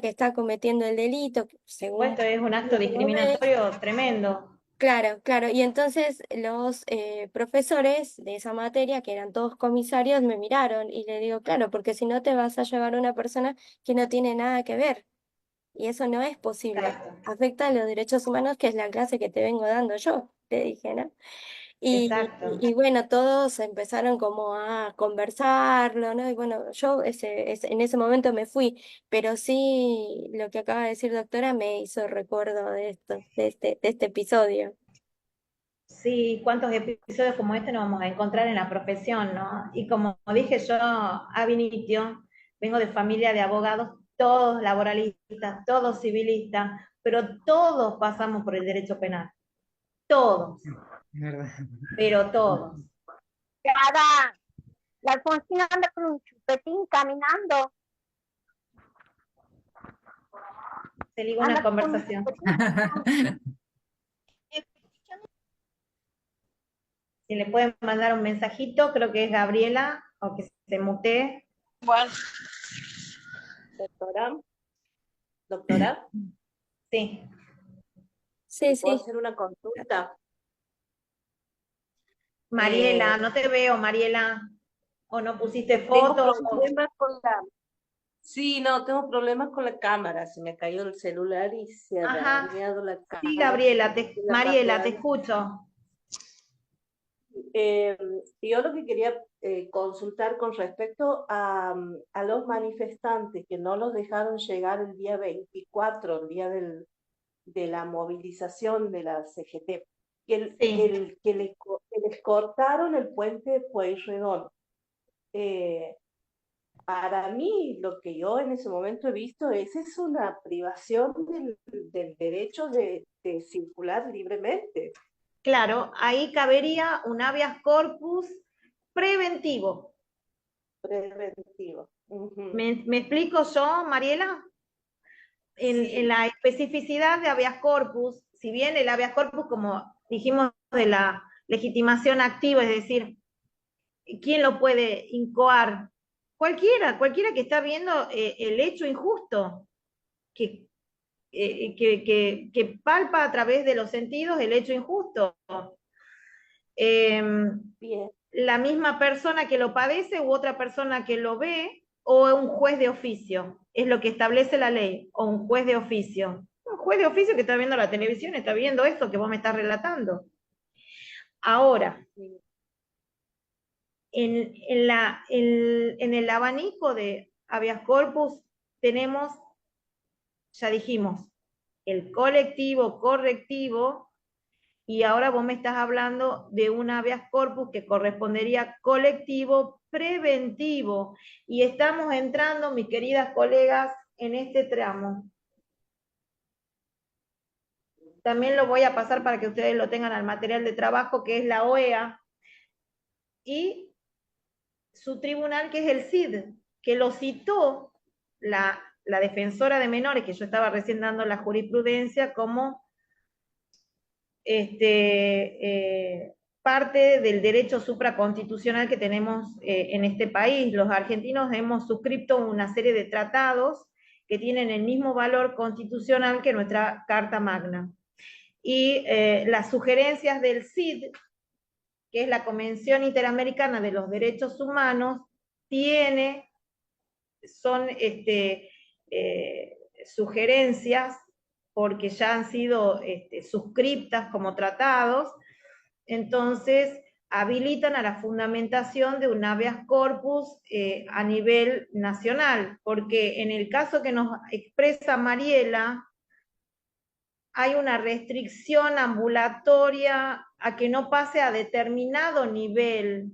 que está cometiendo el delito, según Supuesto, es un acto lo ves. discriminatorio tremendo. Claro, claro. Y entonces los profesores de esa materia, que eran todos comisarios, me miraron y le digo, claro, porque si no te vas a llevar a una persona que no tiene nada que ver. Y eso no es posible. Exacto, Afecta a los derechos humanos, que es la clase que te vengo dando yo, le dije, ¿no? exacto. Y bueno, todos empezaron como a conversarlo, ¿no? Y bueno, yo en ese momento me fui, pero sí lo que acaba de decir doctora me hizo recuerdo de esto, de este episodio. Sí, cuántos episodios como este nos vamos a encontrar en la profesión, ¿no? Y como dije yo, ab initio, vengo de familia de abogados, todos laboralistas, todos civilistas, pero todos pasamos por el derecho penal, todos, ¿Verdad? pero todos. Cara, la Alfonsina anda con un chupetín caminando. Se ligó una Anda con un conversación. chupetín. Si le pueden mandar un mensajito, creo que es Gabriela, o que se mutee. Bueno, doctora, Sí. Sí, ¿puedo sí. hacer una consulta? Mariela, no te veo, Mariela. ¿O no pusiste Tengo foto? problemas con Sí, no, tengo problemas con la cámara. Se me cayó el celular y se ha Ajá. dañado la Sí, cámara. Gabriela, En la parte Mariela, te alta. escucho. Eh, yo lo que quería consultar con respecto a los manifestantes que no los dejaron llegar el día 24, el día de la movilización de la CGT, Sí, que les cortaron el puente de Pueyrredón. Para mí, lo que yo en ese momento he visto es una privación del derecho de circular libremente, claro, ahí cabería un habeas corpus preventivo. preventivo. Ujú. ¿Me explico yo, Mariela? En Sí, la especificidad de habeas corpus, si bien el habeas corpus, como dijimos, de la legitimación activa, es decir, ¿quién lo puede incoar? Cualquiera que está viendo el hecho injusto, que, que palpa a través de los sentidos el hecho injusto. Eh, bien. la misma persona que lo padece u otra persona que lo ve, o un juez de oficio, es lo que establece la ley, o un juez de oficio. Un juez de oficio que está viendo la televisión, está viendo esto que vos me estás relatando. Ahora, Sí. en el abanico de habeas corpus tenemos, ya dijimos, el colectivo, correctivo, y ahora vos me estás hablando de un habeas corpus que correspondería colectivo preventivo. Y estamos entrando, mis queridas colegas, en este tramo. También lo voy a pasar para que ustedes lo tengan al material de trabajo, que es la OEA, y su tribunal, que es el CID, que lo citó la defensora de menores, que yo estaba recién dando la jurisprudencia, como parte del derecho supraconstitucional que tenemos en este país. Los argentinos hemos suscrito una serie de tratados que tienen el mismo valor constitucional que nuestra Carta Magna. Y las sugerencias del CID, que es la Convención Interamericana de los Derechos Humanos, son sugerencias porque ya han sido suscriptas como tratados, entonces habilitan a la fundamentación de un habeas corpus a nivel nacional, porque en el caso que nos expresa Mariela, hay una restricción ambulatoria a que no pase a determinado nivel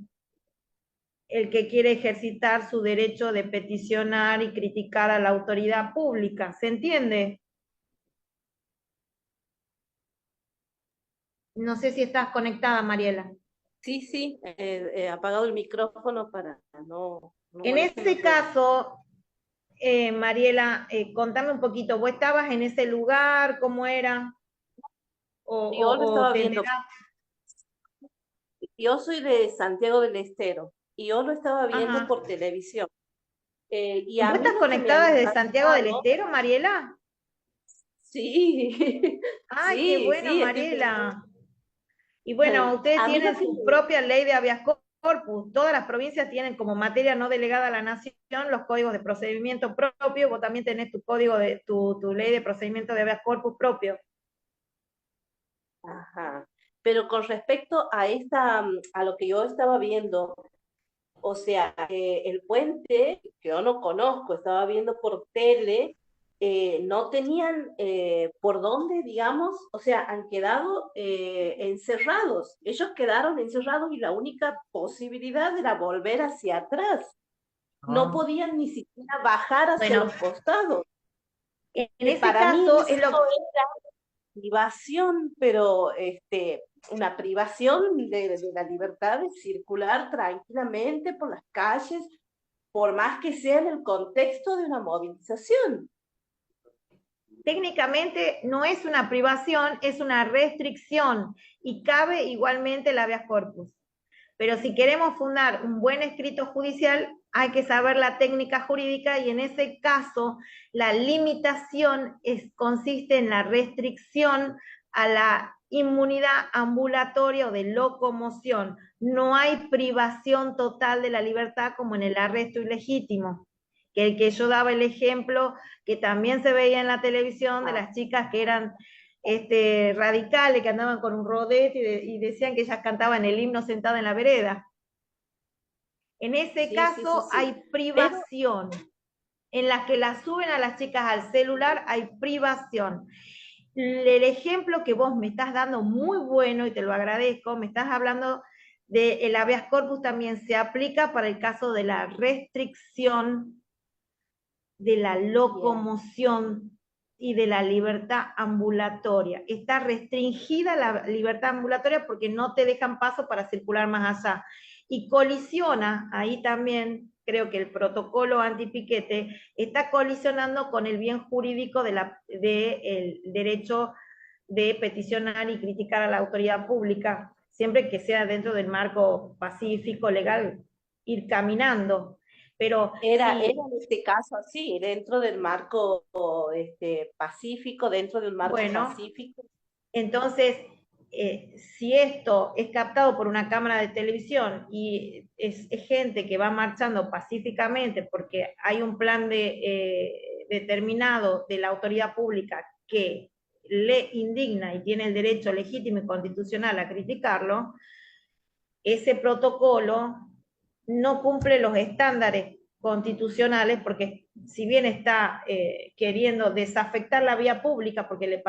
el que quiere ejercitar su derecho de peticionar y criticar a la autoridad pública. ¿Se entiende? No sé si estás conectada, Mariela. Sí, sí, he apagado el micrófono para no En molestar a ese los demás. caso, Mariela, contame un poquito, ¿vos estabas en ese lugar? ¿Cómo era? Yo lo O estaba te viendo, enteraste? yo soy de Santiago del Estero y yo lo estaba viendo Ajá. por televisión. Y a ¿Vos mí estás lo que me conectada han desde Santiago del planteado, Estero, Mariela? sí, Ay, qué sí, bueno, sí, estoy pensando. Mariela. Y bueno, ustedes A mí lo tienen que su propia ley de habeas corpus. Todas las provincias tienen como materia no delegada a la nación los códigos de procedimiento propio. Vos también tenés tu código de tu ley de procedimiento de habeas corpus propio. ajá. Pero con respecto a a lo que yo estaba viendo, o sea, el puente, que yo no conozco, estaba viendo por tele, no tenían por dónde, digamos, o sea, han quedado encerrados. Ellos quedaron encerrados y la única posibilidad era volver hacia atrás. No Ah, podían ni siquiera bajar hacia Bueno, los costados. en ese Para mí caso eso es lo privación, pero una privación de la libertad de circular tranquilamente por las calles, por más que sea en el contexto de una movilización. técnicamente no es una privación, es una restricción y cabe igualmente el habeas corpus. Pero si queremos fundar un buen escrito judicial, hay que saber la técnica jurídica y en ese caso la limitación consiste en la restricción a la inmunidad ambulatoria o de locomoción. No hay privación total de la libertad como en el arresto ilegítimo, que yo daba el ejemplo que también se veía en la televisión de Ah, las chicas que eran radicales que andaban con un rodete y decían que ellas cantaban el himno sentada en la vereda. En ese Sí, sí, sí, caso sí. hay Pero privación. En las que las suben a las chicas al celular hay privación. El ejemplo que vos me estás dando muy bueno y te lo agradezco, me estás hablando del habeas corpus también se aplica para el caso de la restricción de la bien, locomoción y de la libertad ambulatoria. Está restringida la libertad ambulatoria porque no te dejan paso para circular más allá. Y colisiona, ahí también creo que el protocolo antipiquete está colisionando con el bien jurídico del derecho de peticionar y criticar a la autoridad pública, siempre que sea dentro del marco pacífico, legal, ir caminando. Pero era si, en este caso así, dentro del marco pacífico, dentro de un marco bueno, pacífico. entonces, si esto es captado por una cámara de televisión y es gente que va marchando pacíficamente porque hay un plan determinado de la autoridad pública que le indigna y tiene el derecho legítimo y constitucional a criticarlo, ese protocolo no cumple los estándares constitucionales porque si bien está queriendo desafectar la vía pública porque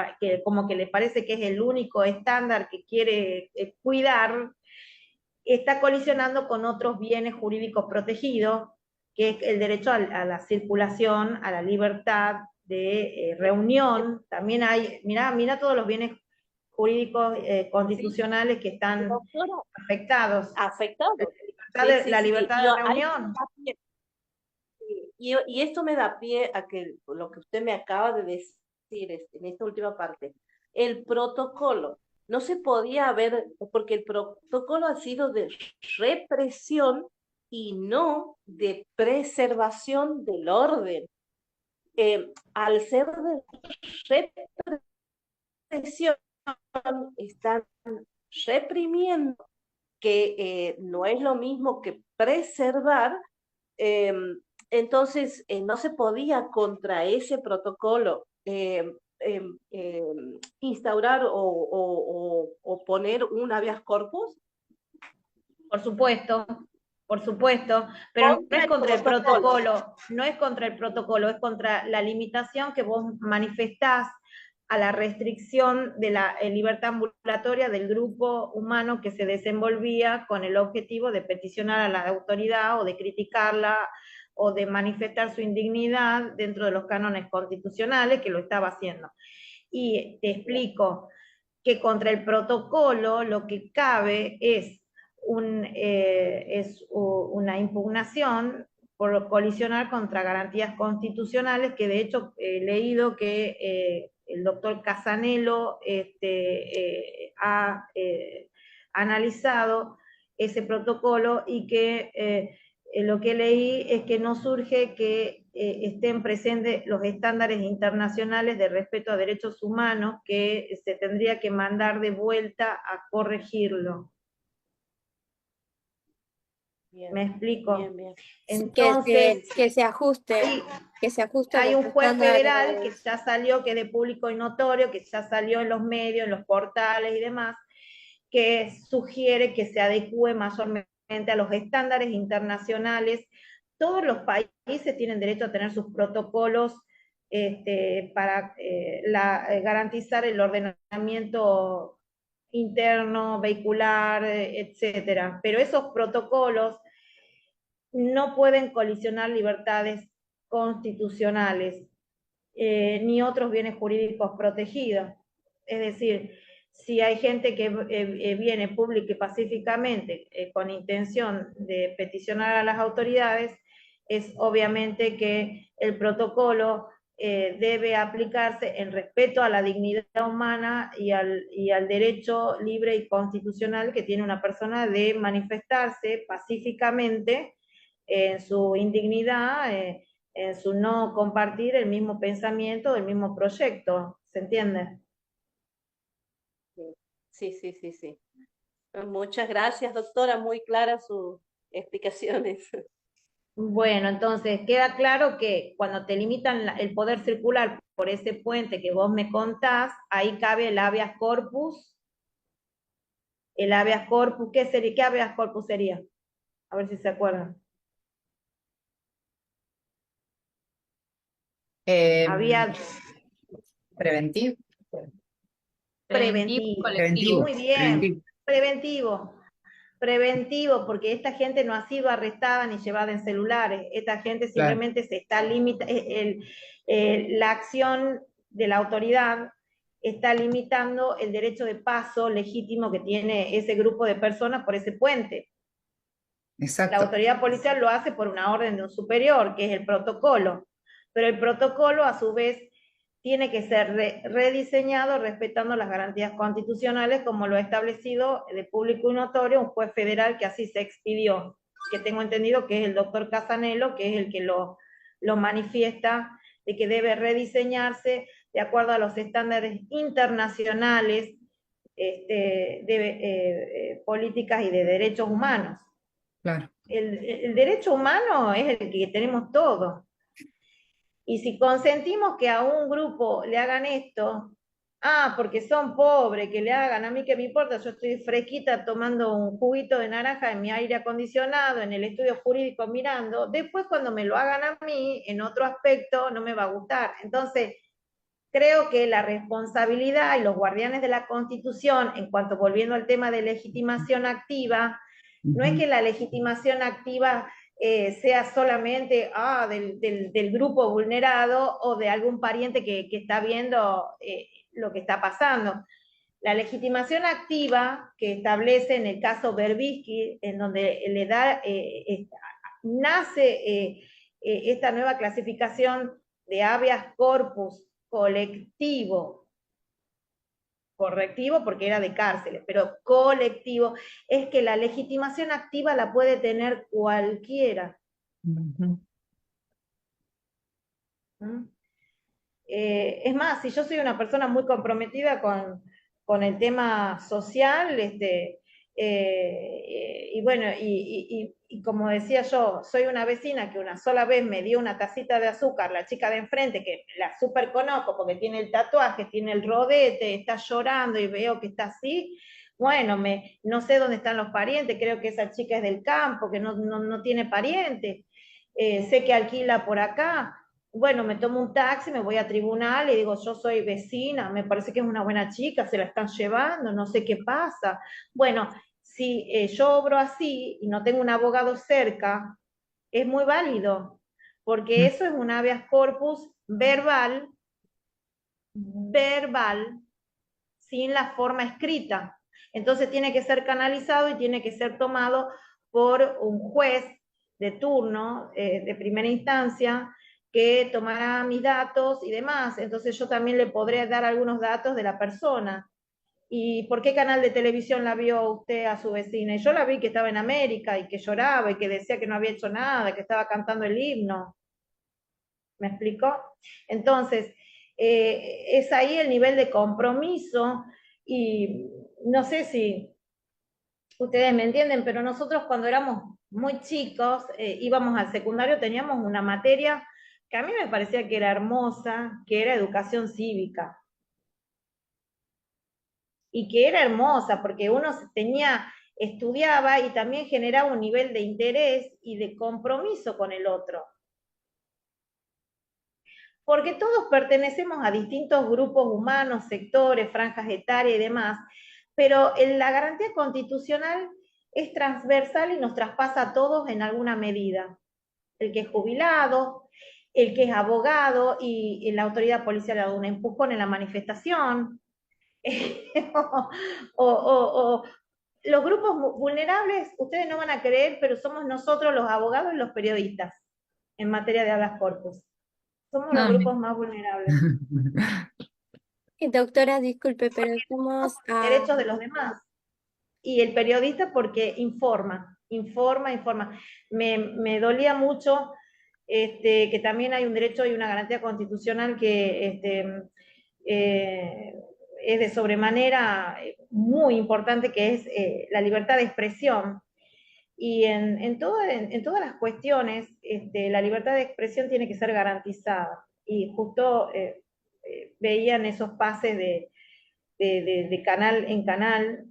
como que le parece que es el único estándar que quiere cuidar, está colisionando con otros bienes jurídicos protegidos, que es el derecho a la circulación, a la libertad de reunión. También hay, mira todos los bienes jurídicos Sí, constitucionales que están doctora, afectados. afectado. Sí, sí, La sí. libertad Y de a esto me reunión. da pie, y esto me da pie a que lo que usted me acaba de decir en esta última parte, el protocolo no se podía haber, porque el protocolo ha sido de represión y no de preservación del orden. Al ser de represión, están reprimiendo, que no es lo mismo que preservar. eh, entonces, no se podía contra ese protocolo instaurar o poner un habeas corpus Por por supuesto, pero no contra es el contra el protocolo. protocolo, no es contra el protocolo, es contra la limitación que vos manifestás a la restricción de la libertad ambulatoria del grupo humano que se desenvolvía con el objetivo de peticionar a la autoridad o de criticarla o de manifestar su indignidad dentro de los cánones constitucionales que lo estaba haciendo. Y te explico que contra el protocolo lo que cabe es una impugnación por colisionar contra garantías constitucionales, que de hecho he leído que el doctor Casanelo ha analizado ese protocolo y que lo que leí es que no surge que estén presentes los estándares internacionales de respeto a derechos humanos que se tendría que mandar de vuelta a corregirlo. Bien, ¿Me explico? bien, bien. Entonces, Que se ajuste, hay, que se ajuste a hay los un juez federal que estándares. ya salió, que es de público y notorio, que ya salió en los medios, en los portales y demás, que sugiere que se adecue mayormente a los estándares internacionales. Todos los países tienen derecho a tener sus protocolos para garantizar el ordenamiento interno, vehicular, etcétera. Pero esos protocolos no pueden colisionar libertades constitucionales ni otros bienes jurídicos protegidos. Es decir, si hay gente que viene pública y pacíficamente con intención de peticionar a las autoridades, es obviamente que el protocolo debe aplicarse en respeto a la dignidad humana y al derecho libre y constitucional que tiene una persona de manifestarse pacíficamente en su indignidad, en su no compartir el mismo pensamiento, el mismo proyecto, ¿se entiende? Sí, sí, sí, sí. Muchas gracias, doctora. Muy claras sus explicaciones. Bueno, entonces queda claro que cuando te limitan el poder circular por ese puente que vos me contás, ahí cabe el habeas corpus. El habeas corpus, ¿qué sería? ¿Qué habeas corpus sería? A ver si se acuerdan. Había Preventivo, Preventivo preventivo. colectivo. Muy bien, preventivo. Preventivo, porque esta gente no ha sido arrestada ni llevada en celulares. Esta gente claro, simplemente se está limitando, la acción de la autoridad está limitando el derecho de paso legítimo que tiene ese grupo de personas por ese puente. La exacto. autoridad policial lo hace por una orden de un superior, que es el protocolo, pero el protocolo a su vez tiene que ser rediseñado respetando las garantías constitucionales como lo ha establecido de público y notorio un juez federal que así se expidió, que tengo entendido que es el doctor Casanelo, que es el que lo manifiesta, de que debe rediseñarse de acuerdo a los estándares internacionales de políticas y de derechos humanos. Claro. El derecho humano es el que tenemos todos. Y si consentimos que a un grupo le hagan esto, porque son pobres, que le hagan, a mí que me importa, yo estoy fresquita tomando un juguito de naranja en mi aire acondicionado, en el estudio jurídico mirando, después cuando me lo hagan a mí, en otro aspecto, no me va a gustar. Entonces, creo que la responsabilidad y los guardianes de la Constitución, en cuanto volviendo al tema de legitimación activa, no es que la legitimación activa sea solamente del grupo vulnerado o de algún pariente que está viendo lo que está pasando. La legitimación activa que establece en el caso Berbisky, en donde le da, nace esta nueva clasificación de habeas corpus colectivo, correctivo porque era de cárceles, pero colectivo, es que la legitimación activa la puede tener cualquiera. Ujú. ¿Mm? Es más, si yo soy una persona muy comprometida con el tema social, y bueno, y como decía yo, soy una vecina que una sola vez me dio una tacita de azúcar, la chica de enfrente, que la súper conozco porque tiene el tatuaje, tiene el rodete, está llorando y veo que está así, bueno, no sé dónde están los parientes, creo que esa chica es del campo, que no tiene parientes, sé que alquila por acá, bueno, me tomo un taxi, me voy a tribunal y digo, yo soy vecina, me parece que es una buena chica, se la están llevando, no sé qué pasa. Bueno, si yo obro así y no tengo un abogado cerca, es muy válido, porque eso es un habeas corpus verbal, sin la forma escrita. Entonces tiene que ser canalizado y tiene que ser tomado por un juez de turno, de primera instancia, que tomará mis datos y demás. Entonces yo también le podré dar algunos datos de la persona. ¿Y por qué canal de televisión la vio usted a su vecina? Y yo la vi que estaba en América y que lloraba y que decía que no había hecho nada, que estaba cantando el himno. ¿Me explicó? Entonces, es ahí el nivel de compromiso y no sé si ustedes me entienden, pero nosotros cuando éramos muy chicos, íbamos al secundario, teníamos una materia que a mí me parecía que era hermosa, que era educación cívica. Y que era hermosa porque uno estudiaba y también generaba un nivel de interés y de compromiso con el otro. Porque todos pertenecemos a distintos grupos humanos, sectores, franjas etarias y demás, pero la garantía constitucional es transversal y nos traspasa a todos en alguna medida. El que es jubilado, el que es abogado y la autoridad policial ha dado un empujón en la manifestación, o los grupos vulnerables, ustedes no van a creer, pero somos nosotros los abogados y los periodistas en materia de habeas corpus. Somos los No, grupos más vulnerables. Doctora, disculpe, pero estamos a... Derechos de los demás. Y el periodista porque informa. Me dolía mucho que también hay un derecho y una garantía constitucional que es de sobremanera muy importante, que es la libertad de expresión. Y en todas las cuestiones, la libertad de expresión tiene que ser garantizada. Y justo veían esos pases de canal en canal,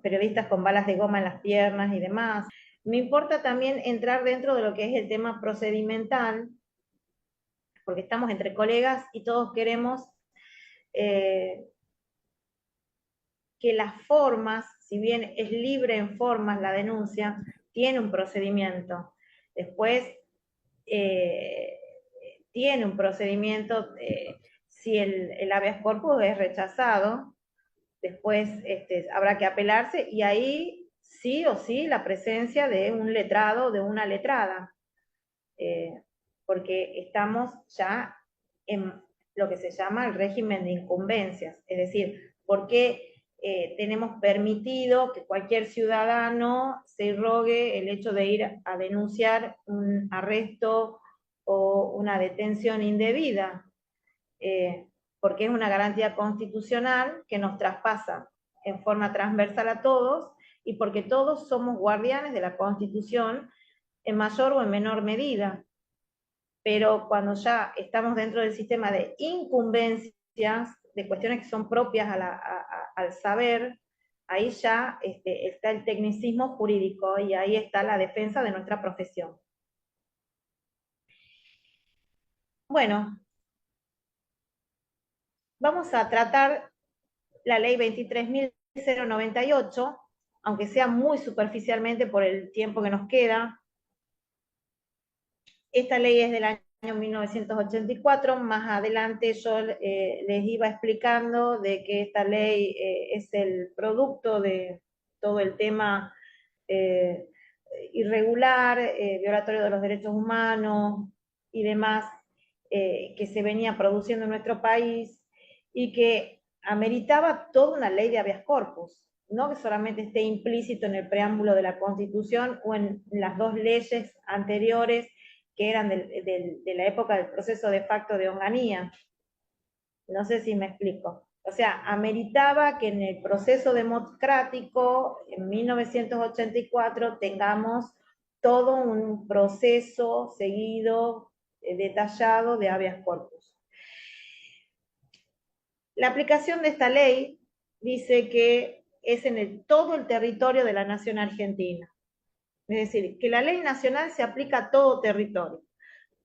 periodistas con balas de goma en las piernas y demás. Me importa también entrar dentro de lo que es el tema procedimental, porque estamos entre colegas y todos queremos que las formas, si bien es libre en formas la denuncia, tiene un procedimiento. Después tiene un procedimiento, si el habeas corpus es rechazado, después habrá que apelarse y ahí sí o sí la presencia de un letrado, de una letrada, porque estamos ya en lo que se llama el régimen de incumbencias, es decir, porque tenemos permitido que cualquier ciudadano se irrogue el hecho de ir a denunciar un arresto o una detención indebida, porque es una garantía constitucional que nos traspasa en forma transversal a todos y porque todos somos guardianes de la Constitución en mayor o en menor medida. Pero cuando ya estamos dentro del sistema de incumbencias, de cuestiones que son propias al saber, ahí ya está el tecnicismo jurídico y ahí está la defensa de nuestra profesión. Bueno, vamos a tratar la ley 23.098, aunque sea muy superficialmente por el tiempo que nos queda. Esta ley es del año 1984, más adelante yo les iba explicando de que esta ley es el producto de todo el tema irregular, violatorio de los derechos humanos y demás que se venía produciendo en nuestro país y que ameritaba toda una ley de habeas corpus, no que solamente esté implícito en el preámbulo de la Constitución o en las dos leyes anteriores que eran de la época del proceso de facto de Onganía. No sé si me explico. O sea, ameritaba que en el proceso democrático, en 1984, tengamos todo un proceso seguido, detallado de habeas corpus. La aplicación de esta ley dice que es en todo el territorio de la nación argentina. Es decir, que la ley nacional se aplica a todo territorio,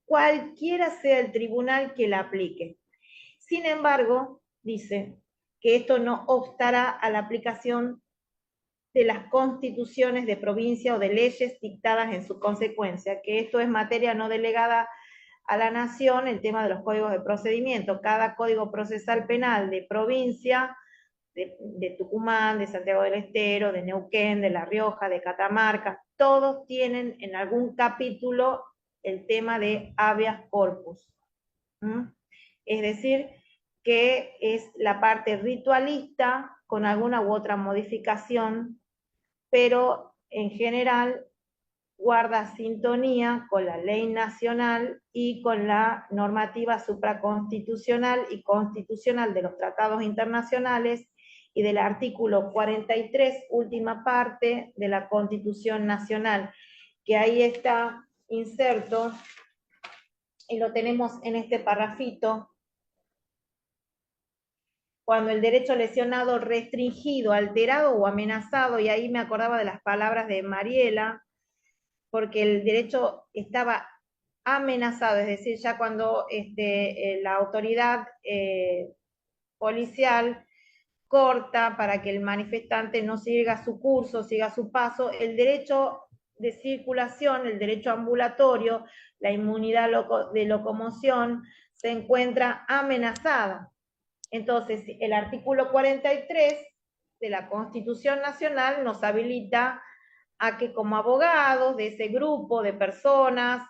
cualquiera sea el tribunal que la aplique. Sin embargo, dice que esto no obstará a la aplicación de las constituciones de provincia o de leyes dictadas en su consecuencia, que esto es materia no delegada a la nación, el tema de los códigos de procedimiento. Cada código procesal penal de provincia, de Tucumán, de Santiago del Estero, de Neuquén, de La Rioja, de Catamarca, todos tienen en algún capítulo el tema de habeas corpus. Es decir, que es la parte ritualista con alguna u otra modificación, pero en general guarda sintonía con la ley nacional y con la normativa supraconstitucional y constitucional de los tratados internacionales y del artículo 43, última parte de la Constitución Nacional, que ahí está inserto, y lo tenemos en este parrafito, cuando el derecho lesionado, restringido, alterado o amenazado, y ahí me acordaba de las palabras de Mariela, porque el derecho estaba amenazado, es decir, ya cuando la autoridad policial corta para que el manifestante no siga su curso, siga su paso, el derecho de circulación, el derecho ambulatorio, la inmunidad de locomoción se encuentra amenazada. Entonces, el artículo 43 de la Constitución Nacional nos habilita a que como abogados de ese grupo de personas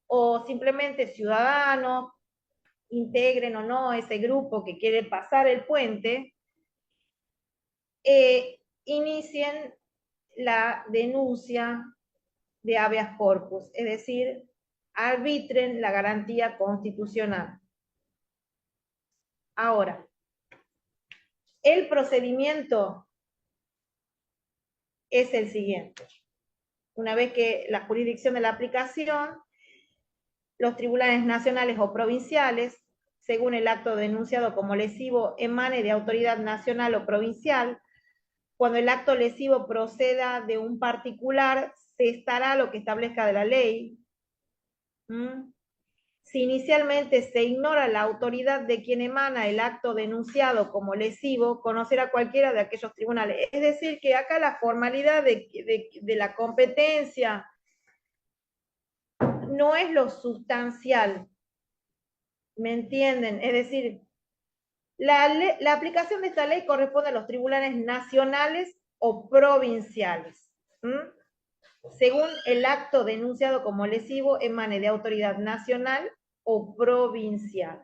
o simplemente ciudadanos integren o no ese grupo que quiere pasar el puente, inicien la denuncia de habeas corpus, es decir, arbitren la garantía constitucional. Ahora, el procedimiento es el siguiente. Una vez que la jurisdicción de la aplicación, los tribunales nacionales o provinciales, según el acto denunciado como lesivo, emane de autoridad nacional o provincial, cuando el acto lesivo proceda de un particular, se estará lo que establezca de la ley. Si inicialmente se ignora la autoridad de quien emana el acto denunciado como lesivo, conocer a cualquiera de aquellos tribunales. Es decir, que acá la formalidad de la competencia no es lo sustancial, ¿me entienden? Es decir, la aplicación de esta ley corresponde a los tribunales nacionales o provinciales. Según el acto denunciado como lesivo emane de autoridad nacional o provincial.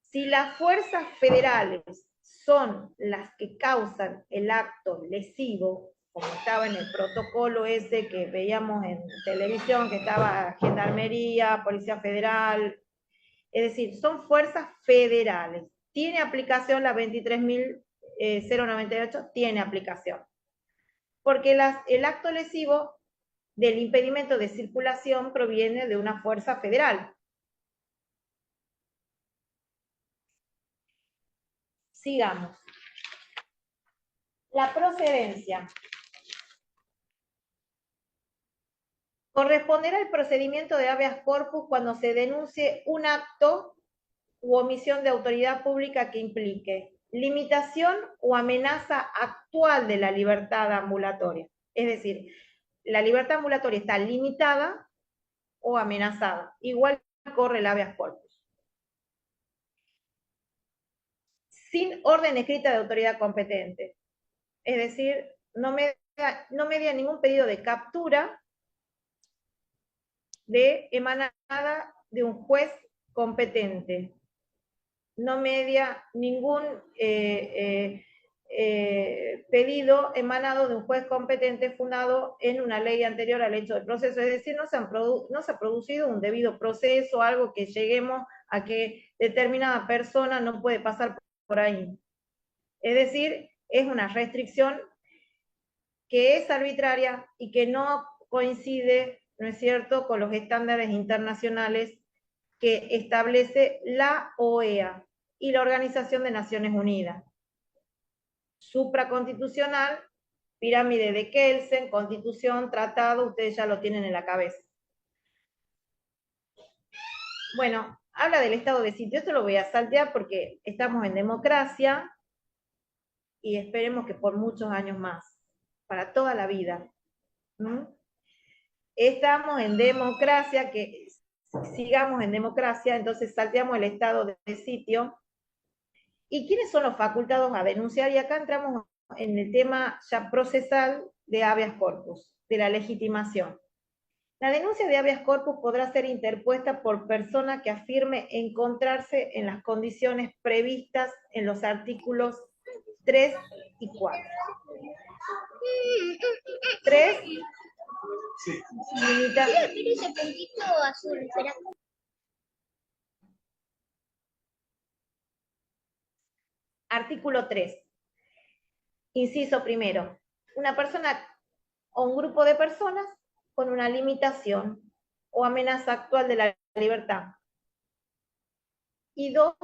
Si las fuerzas federales son las que causan el acto lesivo, como estaba en el protocolo ese que veíamos en televisión, que estaba Gendarmería, Policía Federal, es decir, son fuerzas federales. ¿Tiene aplicación la 23.098? Tiene aplicación. Porque el acto lesivo del impedimento de circulación proviene de una fuerza federal. Sigamos. La procedencia. Corresponderá al procedimiento de habeas corpus cuando se denuncie un acto u omisión de autoridad pública que implique limitación o amenaza actual de la libertad ambulatoria. Es decir, la libertad ambulatoria está limitada o amenazada. Igual corre el habeas corpus. Sin orden escrita de autoridad competente. Es decir, no media ningún pedido de captura emanada de un juez competente. No media ningún pedido emanado de un juez competente fundado en una ley anterior al hecho del proceso. Es decir, no se ha producido un debido proceso, algo que lleguemos a que determinada persona no puede pasar por ahí. Es decir, es una restricción que es arbitraria y que no coincide, ¿no es cierto?, con los estándares internacionales que establece la OEA y la Organización de Naciones Unidas. Supraconstitucional, pirámide de Kelsen, constitución, tratado, ustedes ya lo tienen en la cabeza. Bueno, habla del estado de sitio, esto lo voy a saltear porque estamos en democracia y esperemos que por muchos años más, para toda la vida. Estamos en democracia, que sigamos en democracia, entonces salteamos el estado de sitio. ¿Y quiénes son los facultados a denunciar? Y acá entramos en el tema ya procesal de habeas corpus, de la legitimación. La denuncia de habeas corpus podrá ser interpuesta por persona que afirme encontrarse en las condiciones previstas en los artículos 3 y 4. 3. Sí. Limita. Ese puntito azul, espera. Artículo 3. Inciso primero. Una persona o un grupo de personas con una limitación o amenaza actual de la libertad. Y 2,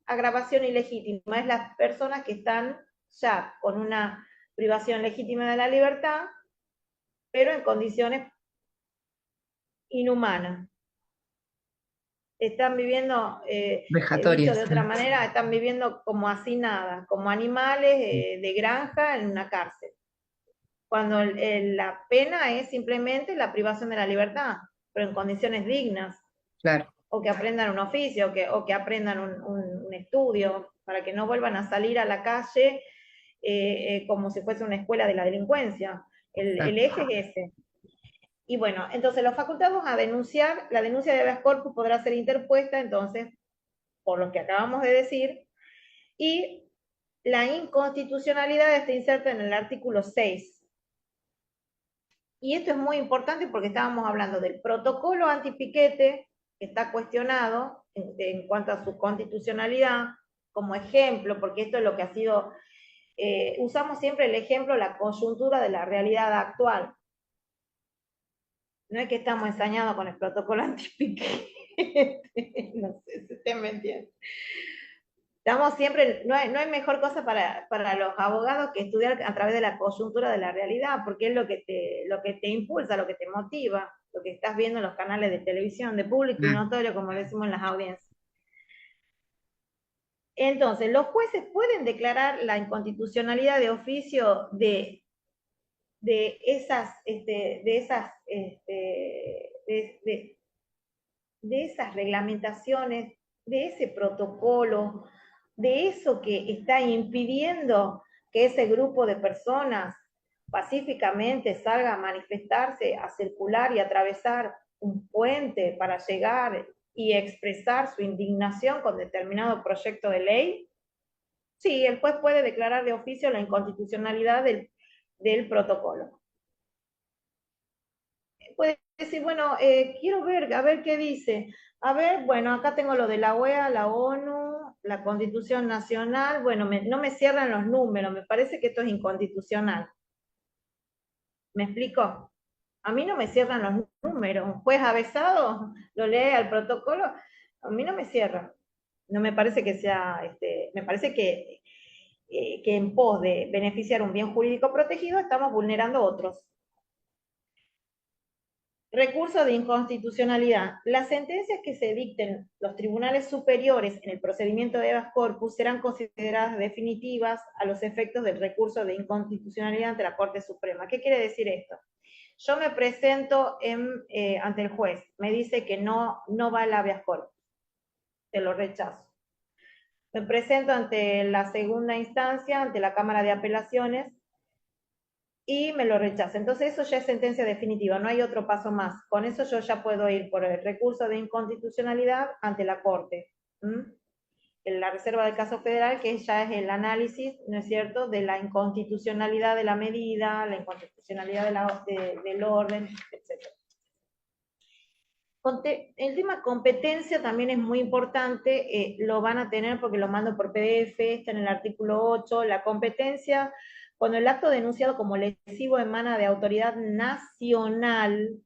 agravación ilegítima. Es las personas que están ya con una privación legítima de la libertad, pero en condiciones inhumanas. Están viviendo, dicho de otra manera, están viviendo como hacinadas, como animales de granja en una cárcel. Cuando la pena es simplemente la privación de la libertad, pero en condiciones dignas. Claro. O que aprendan un oficio, o que aprendan un estudio, para que no vuelvan a salir a la calle como si fuese una escuela de la delincuencia. El eje es ese. Y bueno, entonces los facultados a denunciar, la denuncia de habeas corpus podrá ser interpuesta, entonces, por lo que acabamos de decir, y la inconstitucionalidad está inserta en el artículo 6. Y esto es muy importante porque estábamos hablando del protocolo antipiquete, que está cuestionado en cuanto a su constitucionalidad, como ejemplo, porque esto es lo que ha sido usamos siempre el ejemplo, la coyuntura de la realidad actual. No es que estamos ensañados con el protocolo antipiquete, no sé si usted me entiende. Estamos siempre, no hay mejor cosa para los abogados que estudiar a través de la coyuntura de la realidad, porque es lo que te impulsa, lo que te motiva, lo que estás viendo en los canales de televisión, de público y notorio, como decimos en las audiencias. Entonces, los jueces pueden declarar la inconstitucionalidad de oficio de esas reglamentaciones, de ese protocolo, de eso que está impidiendo que ese grupo de personas pacíficamente salga a manifestarse, a circular y atravesar un puente para llegar y expresar su indignación con determinado proyecto de ley. Sí, el juez puede declarar de oficio la inconstitucionalidad del protocolo. Puede decir, bueno, quiero ver, a ver qué dice. A ver, bueno, acá tengo lo de la OEA, la ONU, la Constitución Nacional. Bueno, no me cierran los números, me parece que esto es inconstitucional. ¿Me explico? A mí no me cierran los números. Un juez avesado lo lee al protocolo, a mí no me cierra. No me parece que sea, me parece que en pos de beneficiar un bien jurídico protegido estamos vulnerando otros. Recurso de inconstitucionalidad. Las sentencias que se dicten los tribunales superiores en el procedimiento de habeas corpus serán consideradas definitivas a los efectos del recurso de inconstitucionalidad ante la Corte Suprema. ¿Qué quiere decir esto? Yo me presento ante el juez, me dice que no va el habeas corpus, te lo rechazo. Me presento ante la segunda instancia, ante la Cámara de Apelaciones, y me lo rechaza. Entonces eso ya es sentencia definitiva, no hay otro paso más. Con eso yo ya puedo ir por el recurso de inconstitucionalidad ante la Corte. En la reserva del caso federal, que ya es el análisis, ¿no es cierto?, de la inconstitucionalidad de la medida, la inconstitucionalidad del orden, etc. El tema competencia también es muy importante, lo van a tener porque lo mando por PDF, está en el artículo 8, la competencia, cuando el acto denunciado como lesivo emana de autoridad nacional,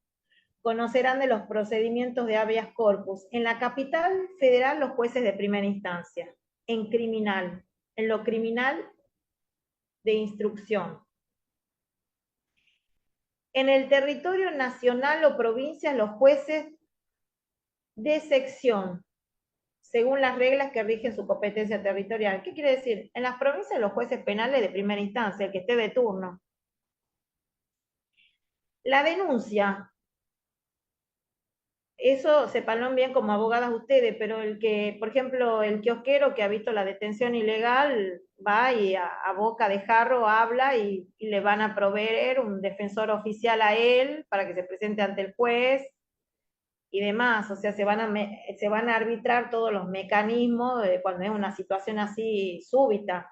conocerán de los procedimientos de habeas corpus. En la capital federal, los jueces de primera instancia, en criminal, en lo criminal de instrucción. En el territorio nacional o provincias, los jueces de sección, según las reglas que rigen su competencia territorial. ¿Qué quiere decir? En las provincias los jueces penales de primera instancia, el que esté de turno. La denuncia, eso sepanlo bien como abogadas ustedes, pero el que, por ejemplo, el kiosquero que ha visto la detención ilegal, va y a boca de jarro habla y le van a proveer un defensor oficial a él para que se presente ante el juez y demás, o sea, se van a arbitrar todos los mecanismos cuando es una situación así súbita.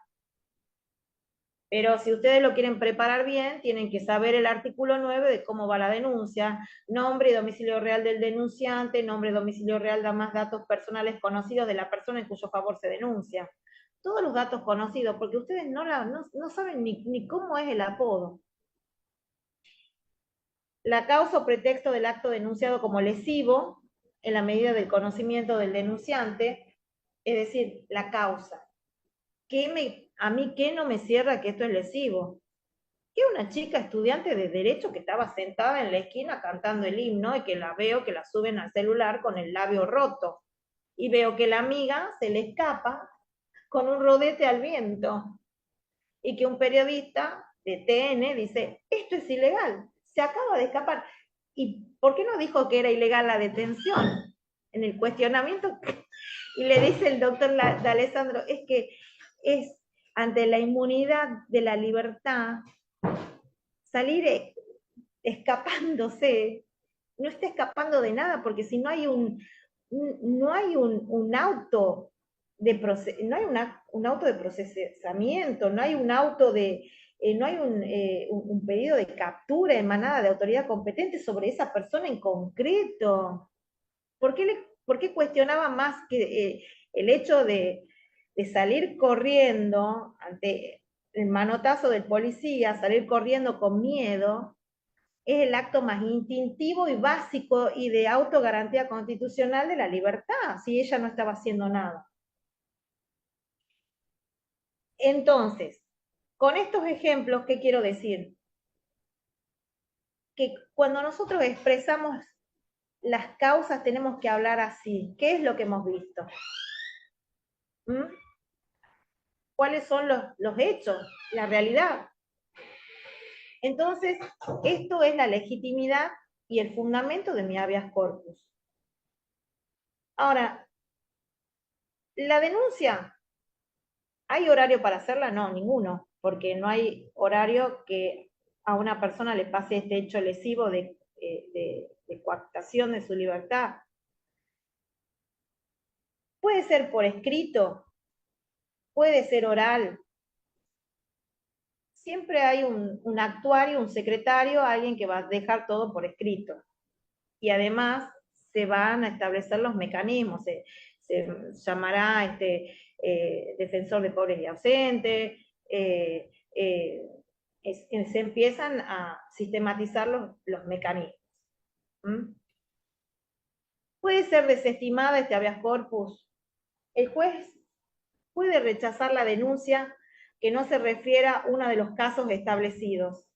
Pero si ustedes lo quieren preparar bien, tienen que saber el artículo 9 de cómo va la denuncia, nombre y domicilio real del denunciante, nombre y domicilio real da más datos personales conocidos de la persona en cuyo favor se denuncia. Todos los datos conocidos, porque ustedes no saben ni cómo es el apodo. La causa o pretexto del acto denunciado como lesivo, en la medida del conocimiento del denunciante, es decir, la causa. ¿A mí qué no me cierra que esto es lesivo? Que una chica estudiante de Derecho que estaba sentada en la esquina cantando el himno y que la veo que la suben al celular con el labio roto. Y veo que la amiga se le escapa con un rodete al viento. Y que un periodista de TN dice, esto es ilegal, se acaba de escapar. ¿Y por qué no dijo que era ilegal la detención? En el cuestionamiento, y le dice el doctor D'Alessandro, es que es ante la inmunidad de la libertad, salir escapándose, no está escapando de nada, porque si no hay un auto no hay un auto de procesamiento, no hay un auto de, no hay un pedido de captura emanada de autoridad competente sobre esa persona en concreto. ¿Por qué cuestionaba más que el hecho de salir corriendo ante el manotazo del policía, salir corriendo con miedo, es el acto más instintivo y básico y de autogarantía constitucional de la libertad, si ella no estaba haciendo nada. Entonces, con estos ejemplos, ¿qué quiero decir? Que cuando nosotros expresamos las causas tenemos que hablar así. ¿Qué es lo que hemos visto? ¿Mm? ¿Cuáles son los hechos? La realidad. Entonces, esto es la legitimidad y el fundamento de mi habeas corpus. Ahora, la denuncia, ¿hay horario para hacerla? No, ninguno, porque no hay horario que a una persona le pase este hecho lesivo de coartación de su libertad. Puede ser por escrito, puede ser oral. Siempre hay un actuario, un secretario, alguien que va a dejar todo por escrito. Y además se van a establecer los mecanismos, se llamará defensor de pobres y ausentes, se empiezan a sistematizar los mecanismos. ¿Mm? Puede ser desestimada este habeas corpus. El juez puede rechazar la denuncia que no se refiera a uno de los casos establecidos.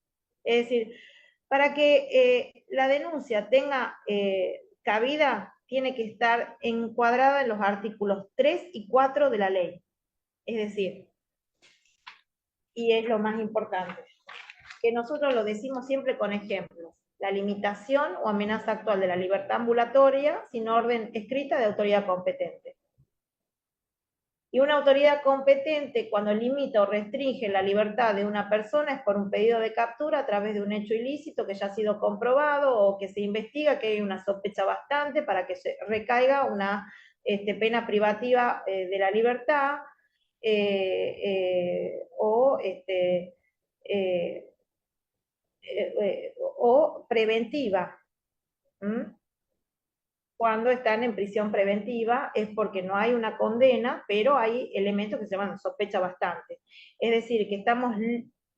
Es decir, para que la denuncia tenga cabida, tiene que estar encuadrada en los artículos 3 y 4 de la ley. Es decir, y es lo más importante, que nosotros lo decimos siempre con ejemplos, la limitación o amenaza actual de la libertad ambulatoria sin orden escrita de autoridad competente. Y una autoridad competente, cuando limita o restringe la libertad de una persona, es por un pedido de captura a través de un hecho ilícito que ya ha sido comprobado o que se investiga que hay una sospecha bastante para que se recaiga una pena privativa de la libertad o preventiva. ¿Mm? Cuando están en prisión preventiva es porque no hay una condena, pero hay elementos que se llaman sospecha bastante. Es decir, que estamos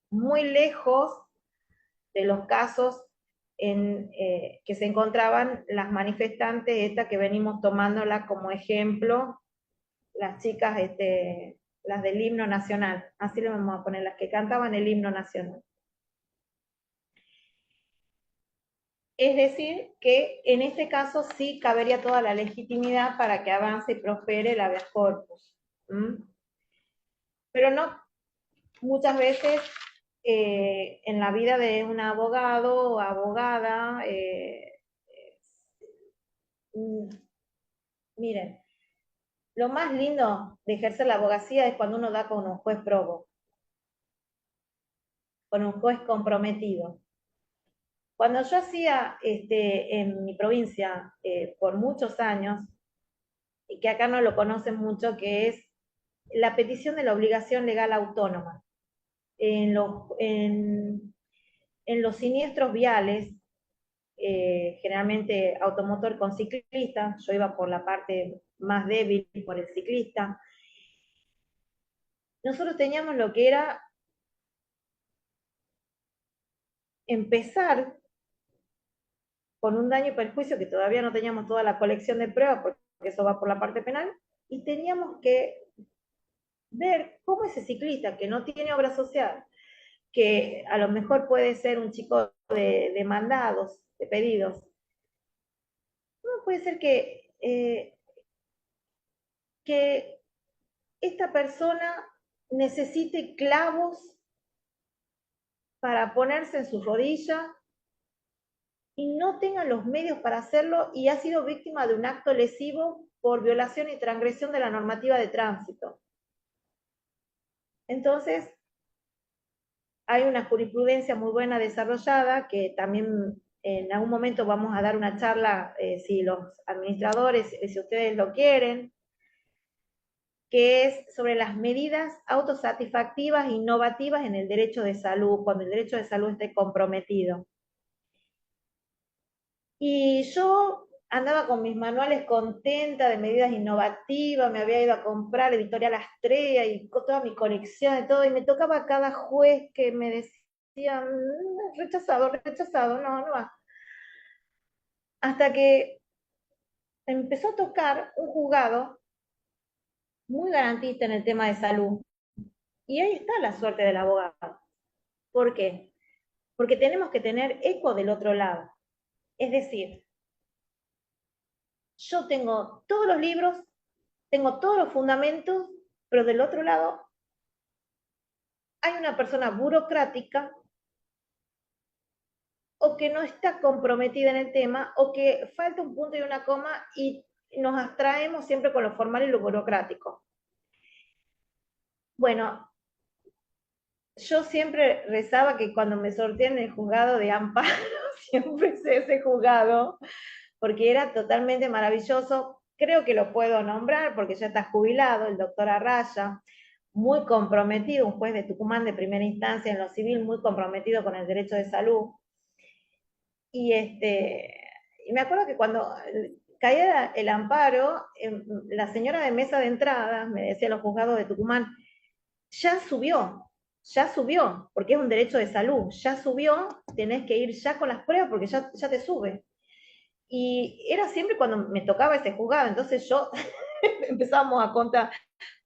muy lejos de los casos que se encontraban las manifestantes, estas que venimos tomándolas como ejemplo, las chicas, las del himno nacional, así le vamos a poner, las que cantaban el himno nacional. Es decir, que en este caso sí cabería toda la legitimidad para que avance y prospere el habeas corpus. ¿Mm? Pero no, muchas veces en la vida de un abogado o abogada, miren, lo más lindo de ejercer la abogacía es cuando uno da con un juez probo, con un juez comprometido. Cuando yo hacía en mi provincia por muchos años, y que acá no lo conocen mucho, que es la petición de la obligación legal autónoma. En los siniestros viales, generalmente automotor con ciclista, yo iba por la parte más débil, por el ciclista, nosotros teníamos lo que era empezar con un daño y perjuicio, que todavía no teníamos toda la colección de pruebas, porque eso va por la parte penal, y teníamos que ver cómo ese ciclista que no tiene obra social, que a lo mejor puede ser un chico de mandados, de pedidos, no puede ser que esta persona necesite clavos para ponerse en su rodilla y no tenga los medios para hacerlo y ha sido víctima de un acto lesivo por violación y transgresión de la normativa de tránsito. Entonces, hay una jurisprudencia muy buena desarrollada que también en algún momento vamos a dar una charla, si los administradores, si ustedes lo quieren, que es sobre las medidas autosatisfactivas e innovativas en el derecho de salud, cuando el derecho de salud esté comprometido. Y yo andaba con mis manuales contenta de medidas innovativas, me había ido a comprar Editorial Astrea y con toda mi colección de todo, y me tocaba cada juez que me decía, rechazado, rechazado, no, no va. Hasta que empezó a tocar un juzgado muy garantista en el tema de salud. Y ahí está la suerte del abogado. ¿Por qué? Porque tenemos que tener eco del otro lado. Es decir, yo tengo todos los libros, tengo todos los fundamentos, pero del otro lado hay una persona burocrática o que no está comprometida en el tema o que falta un punto y una coma y nos abstraemos siempre con lo formal y lo burocrático. Bueno, yo siempre rezaba que cuando me sorteé en el juzgado de amparo, siempre sé ese juzgado, porque era totalmente maravilloso. Creo que lo puedo nombrar porque ya está jubilado, el doctor Arraya, muy comprometido, un juez de Tucumán de primera instancia en lo civil, muy comprometido con el derecho de salud. Y, y me acuerdo que cuando caía el amparo, la señora de mesa de entrada, me decía los juzgados de Tucumán, ya subió, porque es un derecho de salud, ya subió, tenés que ir ya con las pruebas porque ya te sube. Y era siempre cuando me tocaba ese juzgado, entonces yo empezábamos a contar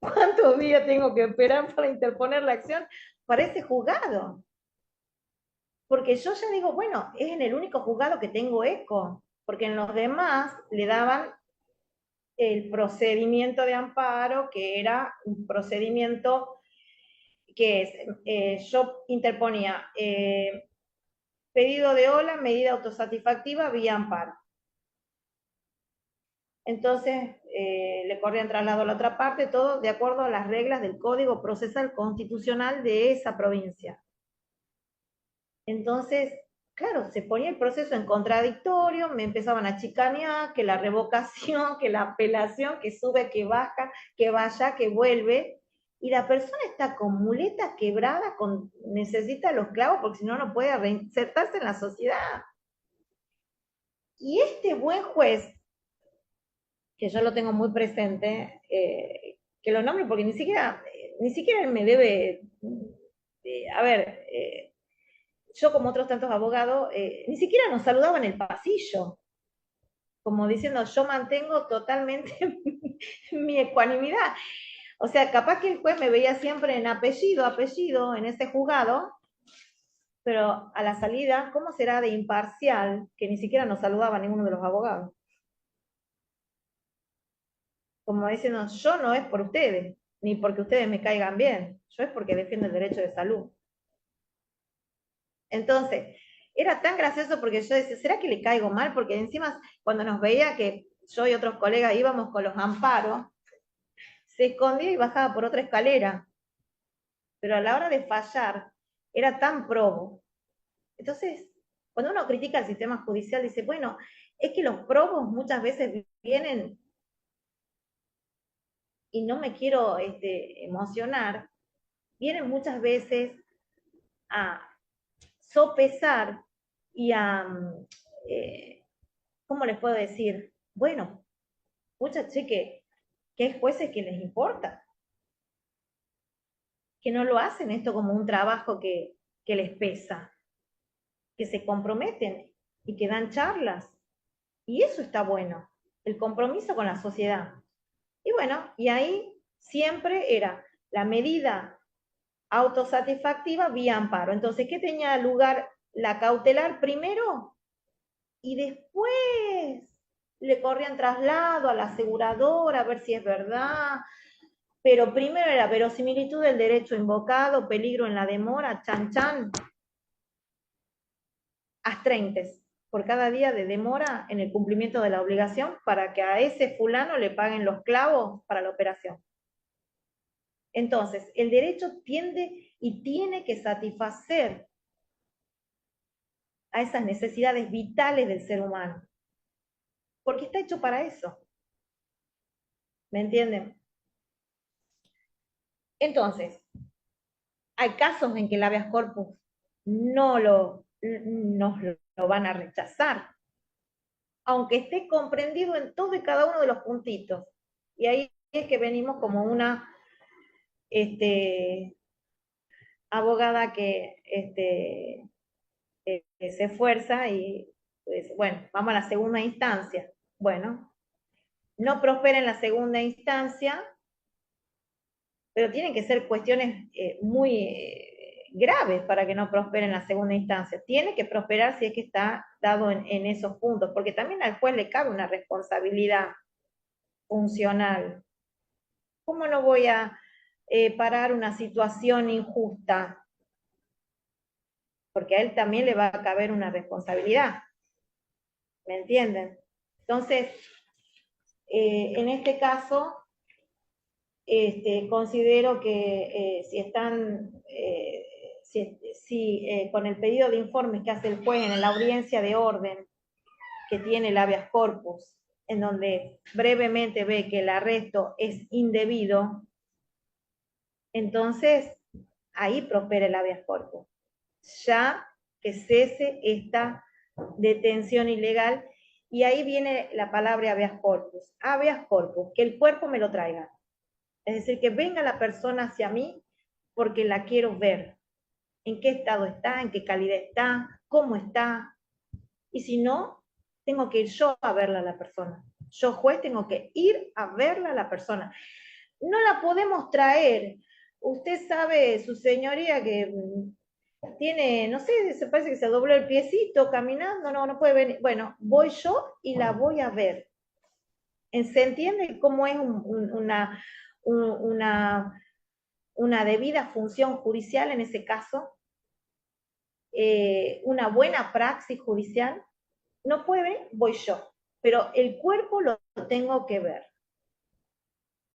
cuántos días tengo que esperar para interponer la acción para ese juzgado. Porque yo ya digo, bueno, es en el único juzgado que tengo eco, porque en los demás le daban el procedimiento de amparo, que era un procedimiento que es, yo interponía pedido de ola, medida autosatisfactiva, vía amparo. Entonces, le corrían traslado a la otra parte, todo de acuerdo a las reglas del Código Procesal Constitucional de esa provincia. Entonces, claro, se ponía el proceso en contradictorio, me empezaban a chicanear, que la revocación, que la apelación, que sube, que baja, que vaya, que vuelve, y la persona está con muleta quebrada, necesita los clavos porque si no, no puede reinsertarse en la sociedad. Y este buen juez, que yo lo tengo muy presente, que lo nombro porque ni siquiera él me debe, a ver, yo como otros tantos abogados, ni siquiera nos saludaban en el pasillo, como diciendo, yo mantengo totalmente mi ecuanimidad. O sea, capaz que el juez me veía siempre en apellido, en ese juzgado, pero a la salida, ¿cómo será de imparcial que ni siquiera nos saludaba ninguno de los abogados? Como diciendo, yo no es por ustedes, ni porque ustedes me caigan bien, yo es porque defiendo el derecho de salud. Entonces, era tan gracioso porque yo decía, ¿será que le caigo mal? Porque encima, cuando nos veía que yo y otros colegas íbamos con los amparos, se escondía y bajaba por otra escalera. Pero a la hora de fallar, era tan probo. Entonces, cuando uno critica el sistema judicial, dice, bueno, es que los probos muchas veces vienen, y no me quiero emocionar, vienen muchas veces a sopesar y a, ¿cómo les puedo decir? Bueno, muchas que hay jueces que les importa, que no lo hacen esto como un trabajo que les pesa, que se comprometen y que dan charlas. Y eso está bueno, el compromiso con la sociedad. Y bueno, y ahí siempre era la medida autosatisfactiva vía amparo. Entonces, ¿qué tenía lugar? La cautelar primero y después le corrían traslado a la aseguradora a ver si es verdad. Pero primero era verosimilitud del derecho invocado, peligro en la demora, chan chan, astreintes por cada día de demora en el cumplimiento de la obligación para que a ese fulano le paguen los clavos para la operación. Entonces, el derecho tiende y tiene que satisfacer a esas necesidades vitales del ser humano, porque está hecho para eso. ¿Me entienden? Entonces, hay casos en que el habeas corpus nos lo van a rechazar. aunque esté comprendido en todo y cada uno de los puntitos. Y ahí es que venimos como una abogada que se esfuerza y, pues, bueno, vamos a la segunda instancia. Bueno, no prospera en la segunda instancia, pero tienen que ser cuestiones muy graves para que no prospere en la segunda instancia. Tiene que prosperar si es que está dado en esos puntos, porque también al juez le cabe una responsabilidad funcional. ¿Cómo no voy a parar una situación injusta? Porque a él también le va a caber una responsabilidad. ¿Me entienden? Entonces, en este caso, considero que si están, con el pedido de informes que hace el juez en la audiencia de orden que tiene el habeas corpus, en donde brevemente ve que el arresto es indebido, entonces ahí prospera el habeas corpus. Ya que cese esta detención ilegal, y ahí viene la palabra habeas corpus. Habeas corpus, que el cuerpo me lo traiga. Es decir, que venga la persona hacia mí porque la quiero ver. En qué estado está, en qué calidad está, cómo está. Y si no, tengo que ir yo a verla a la persona. Yo, juez, tengo que ir a verla a la persona. No la podemos traer. Usted sabe, su señoría, que tiene, no sé, se parece que se dobló el piecito caminando, no puede venir. Bueno, voy yo y la voy a ver. ¿Se entiende cómo es una debida función judicial en ese caso? Una buena praxis judicial. No puede venir, voy yo. Pero el cuerpo lo tengo que ver.